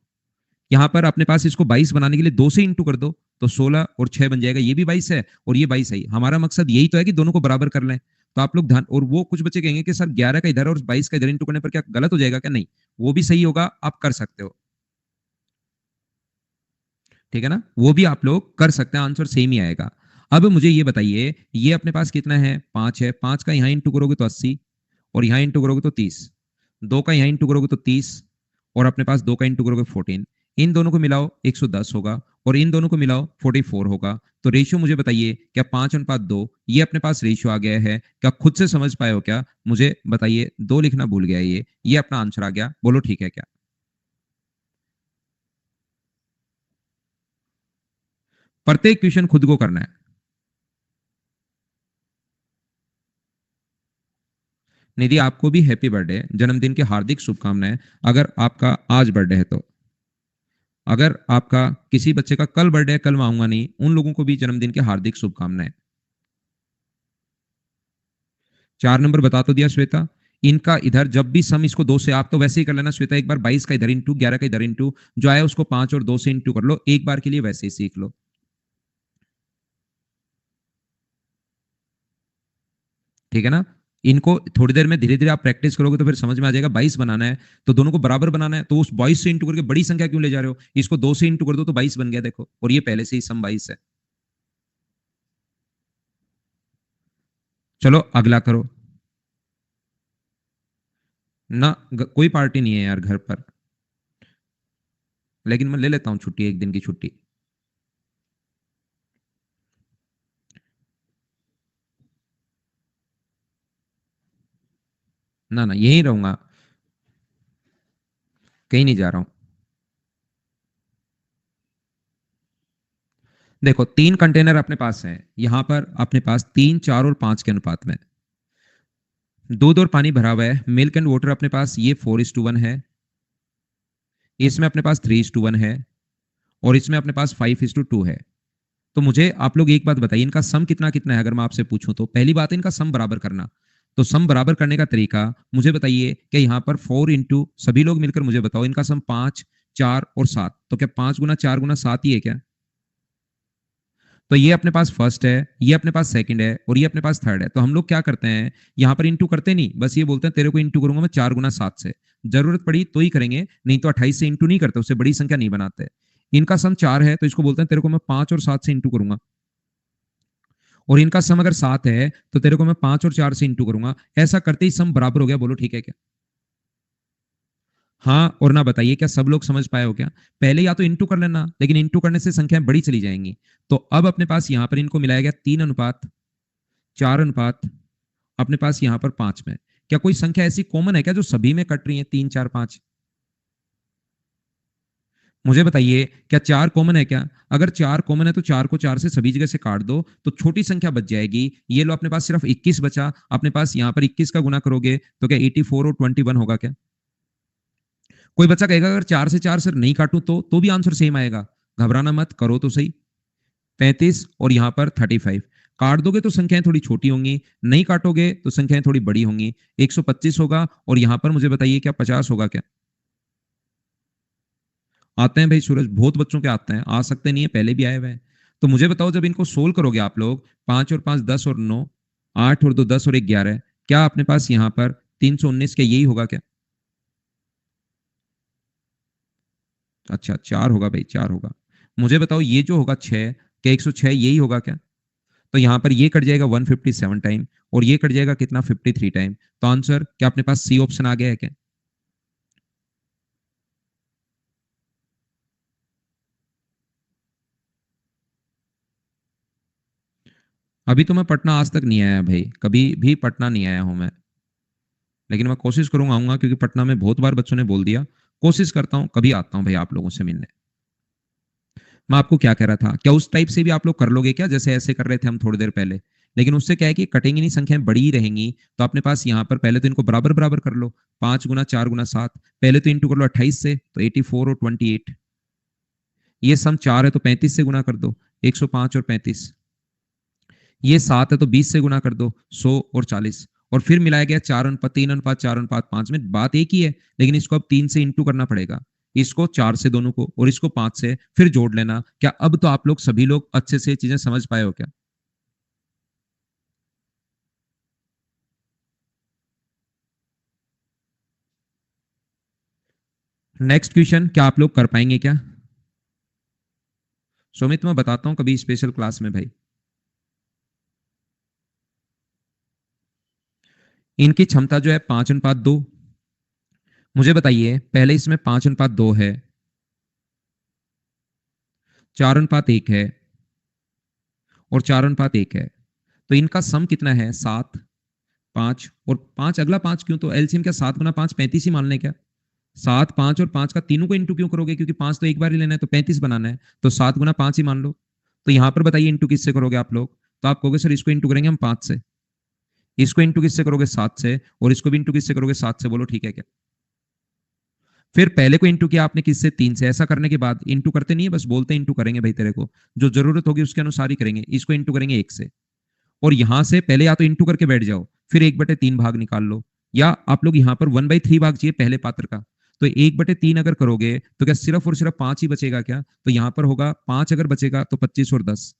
यहाँ पर अपने पास इसको 22 बनाने के लिए 2 से इंटू कर दो, तो 16 और 6 बन जाएगा। ये भी 22 है और ये 22 है। हमारा मकसद यही तो है कि दोनों को बराबर कर लें। तो आप लोग ध्यान, और वो कुछ बच्चे कहेंगे कि सर 11 का इधर और 22 का इधर इंटू करने पर क्या गलत हो जाएगा क्या? नहीं, वो भी सही होगा, आप कर सकते हो। ठीक है ना, वो भी आप लोग कर सकते हैं, आंसर सेम ही आएगा। अब मुझे ये बताइए, ये अपने पास कितना है, 5 है, 5 का यहाँ इंटू करोगे तो 80, और यहाँ इंटू करोगे तो 30, 2 का यहाँ इंटू करोगे तो 30, और अपने पास 2 का इंटू करोगे 14, इन दोनों को मिलाओ 110 होगा, और इन दोनों को मिलाओ 44 होगा। तो रेशियो मुझे बताइए, क्या 5:2 ये अपने पास रेशियो आ गया है? क्या खुद से समझ पाए हो क्या? मुझे बताइए, 2 लिखना भूल गया, ये अपना आंसर आ गया, बोलो ठीक है क्या? प्रत्येक क्वेश्चन खुद को करना है। निधि, आपको भी हैप्पी बर्थडे, जन्मदिन की हार्दिक शुभकामनाएं। अगर आपका आज बर्थडे है तो, अगर आपका किसी बच्चे का कल बर्थडे है, कल मैं आऊंगा नहीं, उन लोगों को भी जन्मदिन की हार्दिक शुभकामनाएं। 4 नंबर बता तो दिया श्वेता। इनका इधर जब भी सम इसको 2 से, आप तो वैसे ही कर लेना श्वेता, एक बार 22 का इधर इंटू, 11 का इधर इंटू, जो आया उसको 5 और 2 से इंटू कर लो, एक बार के लिए वैसे ही सीख लो। ठीक है ना, इनको थोड़ी देर में धीरे धीरे आप प्रैक्टिस करोगे तो फिर समझ में आ जाएगा। 22 बनाना है तो दोनों को बराबर बनाना है, तो उस 22 से इंटू करके बड़ी संख्या क्यों ले जा रहे हो, इसको 2 से इंटू कर दो तो 22 बन गया, देखो, और ये पहले से ही सम 22 है। चलो अगला करो। ना, कोई पार्टी नहीं है यार घर पर, लेकिन मैं ले लेता हूँ छुट्टी, एक दिन की छुट्टी। ना ना, यहीं रहूंगा, कहीं नहीं जा रहा हूँ। देखो, 3 कंटेनर अपने पास हैं, यहां पर अपने पास 3, 4 और 5 के अनुपात में दूध और पानी भरा हुआ है। मिल्क एंड वाटर अपने पास ये 4:1 है, इसमें अपने पास 3:1 है, और इसमें अपने पास 5:2 है। तो मुझे आप लोग एक बात बताइए, इनका सम कितना कितना है? अगर मैं आपसे पूछूं तो पहली बात है इनका सम बराबर करना। तो सम बराबर करने का तरीका मुझे बताइए, कि यहाँ पर 4 इंटू, सभी लोग मिलकर मुझे बताओ, इनका सम 5, 4 और 7, तो क्या 5 गुना 4 गुना 7 ही है क्या? तो ये अपने पास फर्स्ट है, ये अपने पास सेकंड है, और ये अपने पास थर्ड है। तो हम लोग क्या करते हैं, यहाँ पर इंटू करते नहीं, बस ये बोलते हैं तेरे को इंटू करूंगा मैं 4 गुना 7 से, जरूरत पड़ी तो ही करेंगे, नहीं तो 28 से इंटू नहीं करते, उससे बड़ी संख्या नहीं बनाते। इनका सम 4 है तो इसको बोलते हैं तेरे को मैं 5 और 7 से इंटू करूंगा, और इनका सम अगर 7 है तो तेरे को मैं 5 और 4 से इंटू करूंगा। ऐसा करते ही सम बराबर हो गया, बोलो ठीक है क्या? हाँ और ना बताइए, क्या सब लोग समझ पाए हो क्या? पहले या तो इंटू कर लेना, लेकिन इंटू करने से संख्याएं बड़ी चली जाएंगी। तो अब अपने पास यहाँ पर इनको मिलाया गया 3:4 अपने पास यहाँ पर 5 में। क्या कोई संख्या ऐसी कॉमन है क्या जो सभी में कट रही है, 3, 4, 5? मुझे बताइए, क्या 4 कॉमन है क्या? अगर 4 कॉमन है तो 4 को 4 से सभी जगह से काट दो, तो छोटी संख्या बच जाएगी। ये लो, अपने पास सिर्फ 21 बचा। अपने पास यहाँ पर 21 का गुना करोगे तो क्या 84 और 21 होगा क्या? कोई बच्चा कहेगा अगर 4 से 4 सर नहीं काटूं तो भी आंसर सेम आएगा। घबराना मत, करो तो सही। 35 और यहाँ पर 35, काट दोगे तो संख्याएं थोड़ी छोटी होंगी, नहीं काटोगे तो संख्याएं थोड़ी बड़ी होंगी। 125 होगा, और यहाँ पर मुझे बताइए, क्या 50 होगा क्या? आते हैं भाई सूरज, बहुत बच्चों के आते हैं, आ सकते नहीं है, पहले भी आए हुए हैं। तो मुझे बताओ, जब इनको सोल्व करोगे आप लोग, 5 और 5 10 और 9, 8 और 2 10 और 1 11, क्या अपने पास यहाँ पर 319 के यही होगा क्या? अच्छा, 4 होगा भाई, 4 होगा। मुझे बताओ, ये जो होगा 6, क्या 106 यही होगा क्या? तो यहाँ पर ये कट जाएगा 157 टाइम, और ये कट जाएगा कितना, 53 टाइम। तो आंसर क्या अपने पास सी ऑप्शन आ गया है क्या? अभी तो मैं पटना आज तक नहीं आया भाई, कभी भी पटना नहीं आया हूं मैं, लेकिन मैं कोशिश करूंगा आऊंगा, क्योंकि पटना में बहुत बार बच्चों ने बोल दिया। कोशिश करता हूँ, कभी आता हूँ भाई आप लोगों से मिलने। मैं आपको क्या कह रहा था, क्या उस टाइप से भी आप लोग कर लोगे क्या, जैसे ऐसे कर रहे थे हम थोड़ी देर पहले? लेकिन उससे क्या है कि कटेंगी नहीं, संख्याएं बड़ी ही रहेंगी। तो अपने पास यहाँ पर पहले तो इनको बराबर बराबर कर लो, 5 गुना 4 गुना 7, पहले तो इंटू कर लो 28 से, तो 84 और 28, ये सम 4 है तो 35 से गुना कर दो, 105 और 35, ये 7 है तो 20 से गुना कर दो, 100 और 40, और फिर मिलाया गया 4:3:4:5 में, बात एक ही है, लेकिन इसको अब 3 से इंटू करना पड़ेगा, इसको 4 से दोनों को, और इसको 5 से, फिर जोड़ लेना। क्या अब तो आप लोग सभी लोग अच्छे से चीजें समझ पाए हो क्या? नेक्स्ट क्वेश्चन, क्या आप लोग कर पाएंगे क्या? सुमित मैं बताता हूं कभी स्पेशल क्लास में भाई। इनकी क्षमता जो है 5:2। मुझे बताइए, पहले इसमें 5:2 है, 4:1 है और 4:1 है, तो इनका सम कितना है? 7, 5 और 5। अगला 5 क्यों? तो एलसीएम क्या 7 गुना 5 35 ही मान लें क्या? 7, 5 और 5 का तीनों को इंटू क्यों करोगे? क्योंकि 5 तो एक बार ही लेना है, तो 35 बनाना है, तो 7 गुना 5 ही मान लो। तो यहां पर बताइए इंटू किससे करोगे आप लोग? तो आप कहोगे सर इसको इंटू करेंगे हम 5 से, इसको इंटू किससे करोगे? 7 से, और इसको भी इंटू किससे करोगे? 7 से। बोलो ठीक है क्या? फिर पहले को इंटू किया आपने किससे? 3 से। ऐसा करने के बाद इंटू करते नहीं है, बस बोलते इंटू करेंगे भाई, तेरे को जो जरूरत होगी उसके अनुसार ही करेंगे। इसको इंटू करेंगे 1 से, और यहां से पहले या तो इंटू करके बैठ जाओ, फिर 1/3 भाग निकाल लो, या आप लोग यहां पर 1/3 भाग चाहिए पहले पात्र का, तो 1/3 अगर करोगे तो क्या सिर्फ और सिर्फ 5 ही बचेगा क्या? तो यहां पर होगा 5 अगर बचेगा तो 25 और 10।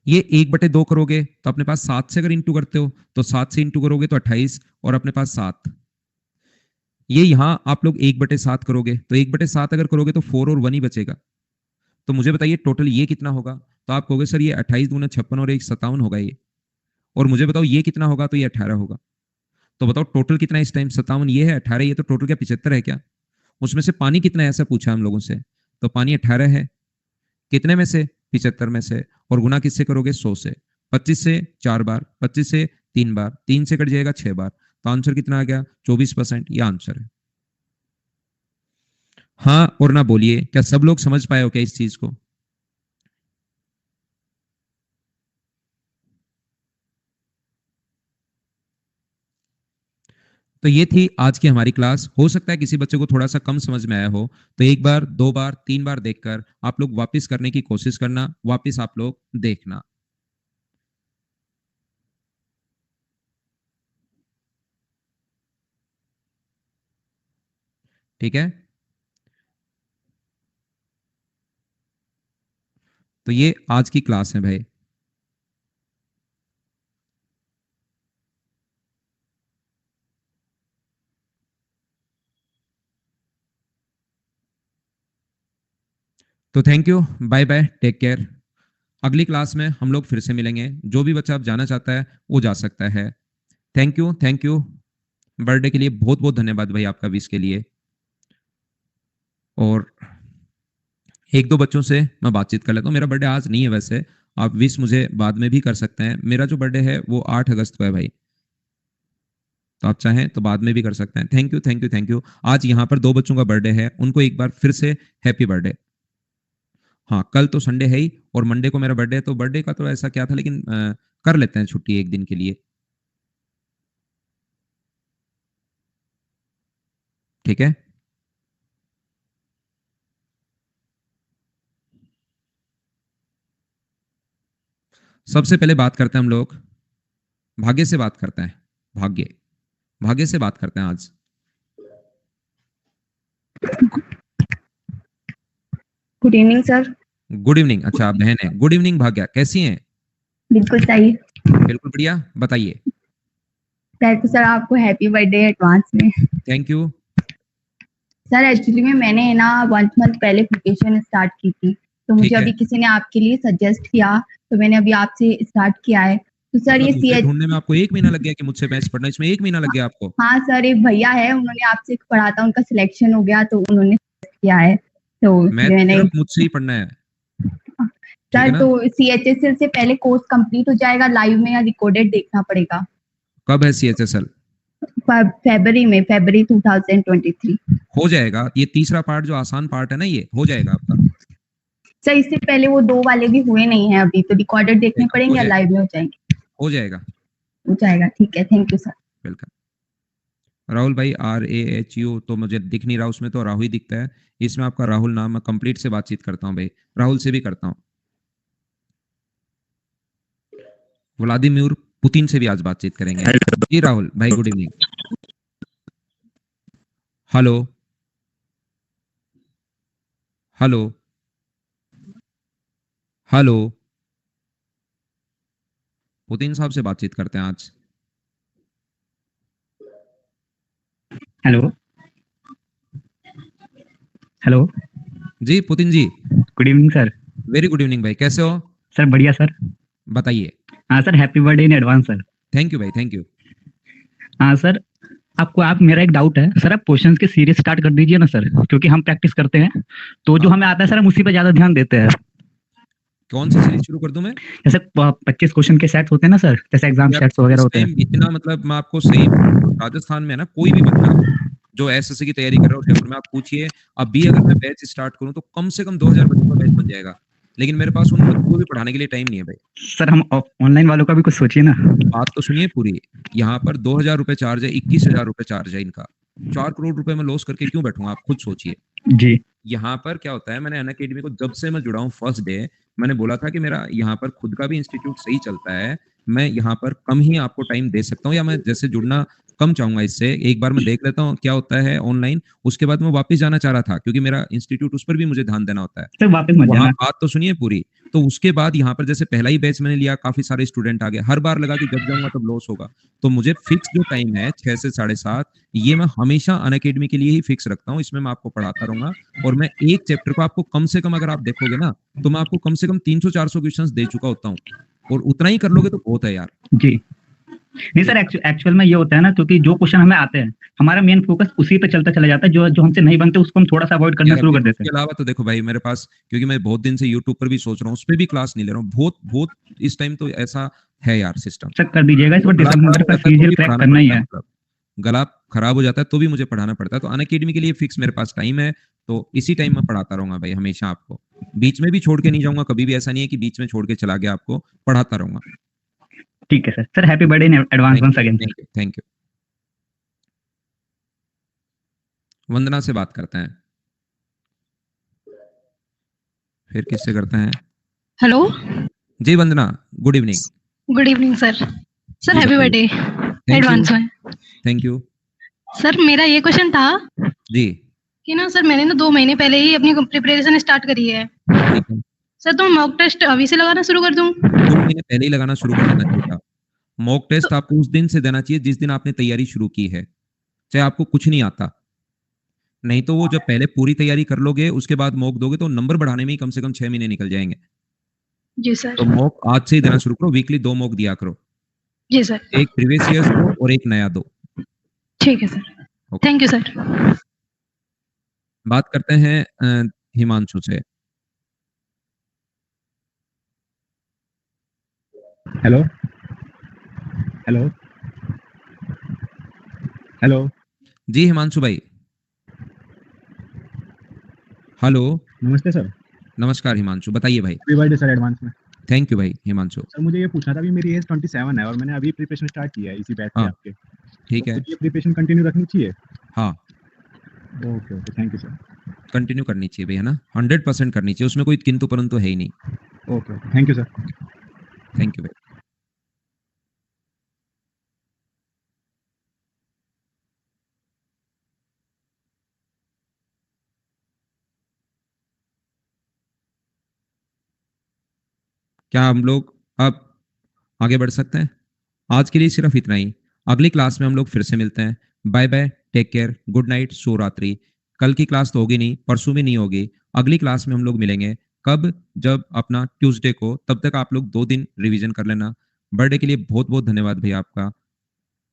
ये 1/2 करोगे तो अपने पास 7 से अगर इंटू करते हो तो 7 से इंटू करोगे तो 28, और अपने पास 7। ये यहां आप लोग 1/7 करोगे, तो 1/7 अगर करोगे तो 4 और 1 ही बचेगा। तो मुझे बताइए टोटल ये कितना होगा? तो आप कहोगे सर ये 28 दूना 56 और 1 57 होगा ये। और मुझे बताओ ये कितना होगा? तो ये 18 होगा। तो बताओ टोटल कितना है इस टाइम? 57, ये है 18, ये तो टोटल क्या 75 है क्या? उसमें से पानी कितना है ऐसा पूछा हम लोगों से, तो पानी 18 है। कितने में से? 75 में से। और गुना किससे करोगे? 100 से। 25 से 4 बार, 25 से 3 बार, 3 से कट जाएगा 6 बार, तो आंसर कितना आ गया? 24%। ये आंसर है। हाँ और ना बोलिए, क्या सब लोग समझ पाए हो क्या इस चीज को? तो ये थी आज की हमारी क्लास। हो सकता है किसी बच्चे को थोड़ा सा कम समझ में आया हो, तो एक बार, दो बार, तीन बार देखकर आप लोग वापस करने की कोशिश करना, वापस आप लोग देखना। ठीक है, तो ये आज की क्लास है भाई। तो thank you, bye bye, take care. अगली क्लास में हम लोग फिर से मिलेंगे। जो भी बच्चा अब जाना चाहता है वो जा सकता है। Thank you, thank you. Birthday के लिए बहुत बहुत धन्यवाद भाई आपका, विश के लिए। और एक दो बच्चों से मैं बातचीत कर लेता हूँ। मेरा बर्थडे आज नहीं है वैसे, आप विश मुझे बाद में भी कर सकते हैं। मेरा जो बर्थडे है वो 8 अगस्त को है भाई, तो आप चाहें तो बाद में भी कर सकते हैं। Thank you, thank you, thank you. आज यहाँ पर दो बच्चों का बर्थडे है, उनको एक बार फिर से हैप्पी बर्थडे। हाँ, कल तो संडे है ही, और मंडे को मेरा बर्थडे है, तो बर्थडे का तो ऐसा क्या था, लेकिन कर लेते हैं छुट्टी एक दिन के लिए। ठीक है, सबसे पहले बात करते हैं हम लोग, भाग्य से बात करते हैं। भाग्य, भाग्य से बात करते हैं आज। Good evening sir. Good evening. अच्छा आप बहन है, गुड इवनिंग भाग्य, कैसी हैं? बिल्कुल सही। बिल्कुल बढ़िया, बताइए। पहले तो सर आपको हैप्पी बर्थडे एडवांस में। Thank you. सर एक्चुअली में मैंने ना 1 मंथ पहले प्रिपरेशन स्टार्ट की थी, तो मुझे ठीक है, अभी किसी ने आपके लिए सजेस्ट किया, तो मैंने अभी आपसे स्टार्ट किया है। तो सर मतलब ये सी मुझे एच। ढूंढने में आपको 1 महीना लग गया कि मुझसे मैच पढ़ना, इसमें 1 महीना लग गया आपको? हाँ सर, एक भैया है, उन्होंने आपसे पढ़ा था, उनका सिलेक्शन हो गया, तो उन्होंने suggest किया है, तो मैथ मैंने। सिर्फ मुझसे ही पढ़ना है, ठीक है सर ना? तो CHSL से पहले कोर्स कंप्लीट हो जाएगा लाइव में, या रिकॉर्डेड देखना पड़ेगा? कब है CHSL? फरवरी 2023। हो जाएगा, ये तीसरा पार्ट जो आसान पार्ट है ना, ये हो जाएगा आपका। सर इससे पहले वो 2 वाले भी हुए नहीं हैं अभी, तो रिकॉर्डेड देखने हो पड़ेंगे या जाएगा, लाइव में हो जाएंगे? हो जाएगा। हो जाएगा, ठीक है, thank you sir. Welcome. Rahul भाई, RAHU तो मुझे दिख नहीं रहा, उसमें तो राहुल ही दिखता है। इसमें आपका राहुल नाम, मैं कंप्लीट से बातचीत करता हूँ भाई, राहुल से भी करता हूँ। व्लादिमीर पुतिन से भी आज बातचीत करेंगे। जी राहुल भाई, good evening. Hello, hello, hello. Putin साहब से बातचीत करते हैं आज। Hello hello. जी Putin ji, good evening sir. Very good evening भाई, कैसे हो? सर बढ़िया सर। बताइए। हाँ sir, happy birthday in advance sir. Thank you भाई, थैंक यू। हाँ सर, आपको आप मेरा एक डाउट है सर, आप क्वेश्चंस के सीरीज स्टार्ट कर दीजिए ना सर, क्योंकि हम प्रैक्टिस करते हैं तो जो हाँ, हमें आता है सर हम उसी पे ज्यादा ध्यान देते हैं। कौन सी सीरीज शुरू कर दूं मैं? जैसे 25 क्वेश्चन के सेट्स होते हैं ना सर, जैसे एग्जाम यार सेट्स वगैरह इस होते टाइम हैं। इतना मतलब मैं आपको सही बताऊं, राजस्थान में है ना, कोई भी बंदा जो एसएससी की तैयारी कर रहा है और जयपुर में, आप पूछिए अभी अगर मैं बैच स्टार्ट करूं तो कम से कम 2000 बच्चों का बैच बन जाएगा। लेकिन मेरे पास उन बच्चों को भी पढ़ाने के लिए टाइम नहीं है भाई। सर हम ऑनलाइन वालों का भी कुछ सोचिए ना। बात तो सुनिए पूरी। यहाँ पर 2000 रुपए चार्ज है, 21,000 रुपए चार्ज है इनका। 4 करोड़ रुपए में लॉस करके क्यों बैठूंगा, आप खुद सोचिए। जी यहाँ पर क्या होता है, मैंने अन अकेडमी को जब से मैं जुड़ा हूँ फर्स्ट डे, मैंने बोला था कि मेरा यहाँ पर खुद का भी इंस्टीट्यूट सही चलता है, मैं यहाँ पर कम ही आपको टाइम दे सकता हूँ, या मैं जैसे जुड़ना कम चाहूंगा इससे, एक बार मैं देख लेता हूँ क्या होता है ऑनलाइन, उसके बाद मैं वापस जाना चाह रहा था क्योंकि मेरा इंस्टीट्यूट, उस पर भी मुझे ध्यान देना होता है। सर, वापस मत वहां जाना। बात तो सुनिए पूरी। तो उसके बाद यहाँ पर जैसे पहला ही बैच मैंने लिया, काफी सारे स्टूडेंट आ गए, हर बार लगा कि जब जाऊंगा तब लॉस होगा। तो मुझे फिक्स जो टाइम है 6 से 7:30, ये मैं हमेशा अन अकेडमी के लिए ही फिक्स रखता हूँ, इसमें मैं आपको पढ़ाता रहूंगा। और मैं एक चैप्टर को आपको कम से कम, अगर आप देखोगे ना, तो मैं आपको कम से कम 300-400 क्वेश्चंस दे चुका होता हूँ, और उतना ही कर लोगे तो बहुत है यार। जी नहीं सर, एक्चुअल में ये होता है ना, क्योंकि जो क्वेश्चन हमें आते हैं हमारा मेन फोकस उसी पे चलता चला जाता है, जो जो हमसे नहीं बनते उसको हम थोड़ा सा अवॉइड करना यार शुरू अभी कर देते उसके हैं। अलावा तो देखो भाई मेरे पास, क्योंकि मैं बहुत दिन से यूट्यूब पर भी सोच रहा हूँ, उस पर भी क्लास नहीं ले रहा हूँ, बहुत बहुत इस टाइम तो ऐसा है यार सिस्टम। सर कर दीजिएगा, इस तो बार गला खराब दिसंबर हो का जाता है तो सीजीएल भी क्रैक पढ़ाना करना ही पड़ता है, है। मतलब गला खराब हो जाता है तो भी मुझे पढ़ाना पड़ता है। तो अन अकेडमी के लिए फिक्स मेरे पास टाइम है, तो इसी टाइम में पढ़ाता रहूंगा भाई हमेशा आपको। बीच में भी छोड़ के नहीं जाऊंगा कभी भी, ऐसा नहीं है कि बीच में छोड़ के चला गया, आपको पढ़ाता रहूंगा। ठीक है sir. Sir happy birthday in advance thank once you, again sir. Thank you, thank you. Vandana से बात करते हैं, फिर किससे करते हैं? हेलो। जी Vandana, good evening. Good evening sir. Sir ji happy बताइए। बर्थडे थैंक यू, एडवांस में। Thank you. सर मेरा ये क्वेश्चन था जी कि ना सर, मैंने ना 2 महीने पहले ही अपनी प्रिपरेशन स्टार्ट करी है ठीक है। सर, तो मॉक टेस्ट अभी से लगाना शुरू कर दूं? 2 महीने पहले ही लगाना शुरू कर देना चाहिए था। मॉक तो टेस्ट आपको उस दिन से देना चाहिए जिस दिन आपने तैयारी शुरू की है, चाहे आपको कुछ नहीं आता। नहीं तो वो जब पहले पूरी तैयारी कर लोगे उसके बाद मॉक दोगे तो नंबर बढ़ाने में ही कम से कम 6 महीने निकल जाएंगे। जी सर। तो मॉक आज से ही देना शुरू करो, वीकली 2 मॉक दिया करो, जी सर। एक प्रीवियस ईयर्स दो और एक नया दो। ठीक है sir. Okay. Thank you sir. बात करते हैं हिमांशु से। Hello hello hello. जी हिमांशु भाई, हेलो। नमस्ते सर। नमस्कार हिमांशु, बताइए भाई। हैप्पी बर्थडे सर एडवांस में। थैंक यू भाई हिमांशु। सर मुझे ये पूछना था, अभी मेरी एज 27 है और मैंने अभी प्रिपरेशन स्टार्ट किया है इसी बैच से हाँ आपके, तो ठीक है। मुझे ये प्रिपरेशन कंटिन्यू रखनी चाहिए? हाँ okay okay, thank you sir. Continue करनी चाहिए भैया ना, 100% करनी चाहिए, उसमें कोई किंतु परंतु है ही नहीं। Okay okay, thank you sir. Thank you भाई। क्या हम लोग अब आगे बढ़ सकते हैं? आज के लिए सिर्फ इतना ही। अगली क्लास में हम लोग फिर से मिलते हैं। Bye bye, take care, good night, शुभ रात्रि। कल की क्लास तो होगी नहीं, परसों में नहीं होगी, अगली क्लास में हम लोग मिलेंगे। कब? जब अपना ट्यूसडे को। तब तक आप लोग 2 दिन रिवीजन कर लेना। बर्थडे के लिए बहुत बहुत धन्यवाद भैया आपका,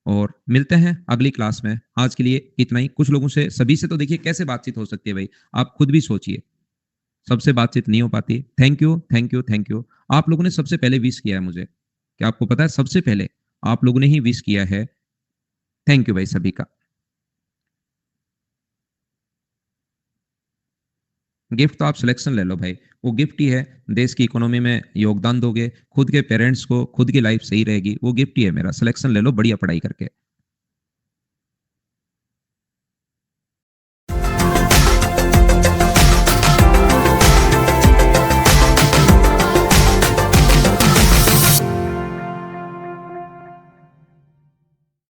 और मिलते हैं अगली क्लास में। आज के लिए इतना ही। कुछ लोगों से, सभी से तो देखिए कैसे बातचीत हो सकती है भाई, आप खुद भी सोचिए, सबसे बातचीत नहीं हो पाती। Thank you, thank you, thank you. आप लोगों ने सबसे पहले विश किया है मुझे, क्या आपको पता है? सबसे पहले आप लोगों ने ही विश किया है। थैंक यू भाई सभी का। गिफ्ट तो आप सिलेक्शन ले लो भाई, वो गिफ्ट ही है। देश की इकोनॉमी में योगदान दोगे, खुद के पेरेंट्स को, खुद की लाइफ सही रहेगी, वो गिफ्ट ही है मेरा। सिलेक्शन ले लो बढ़िया पढ़ाई करके।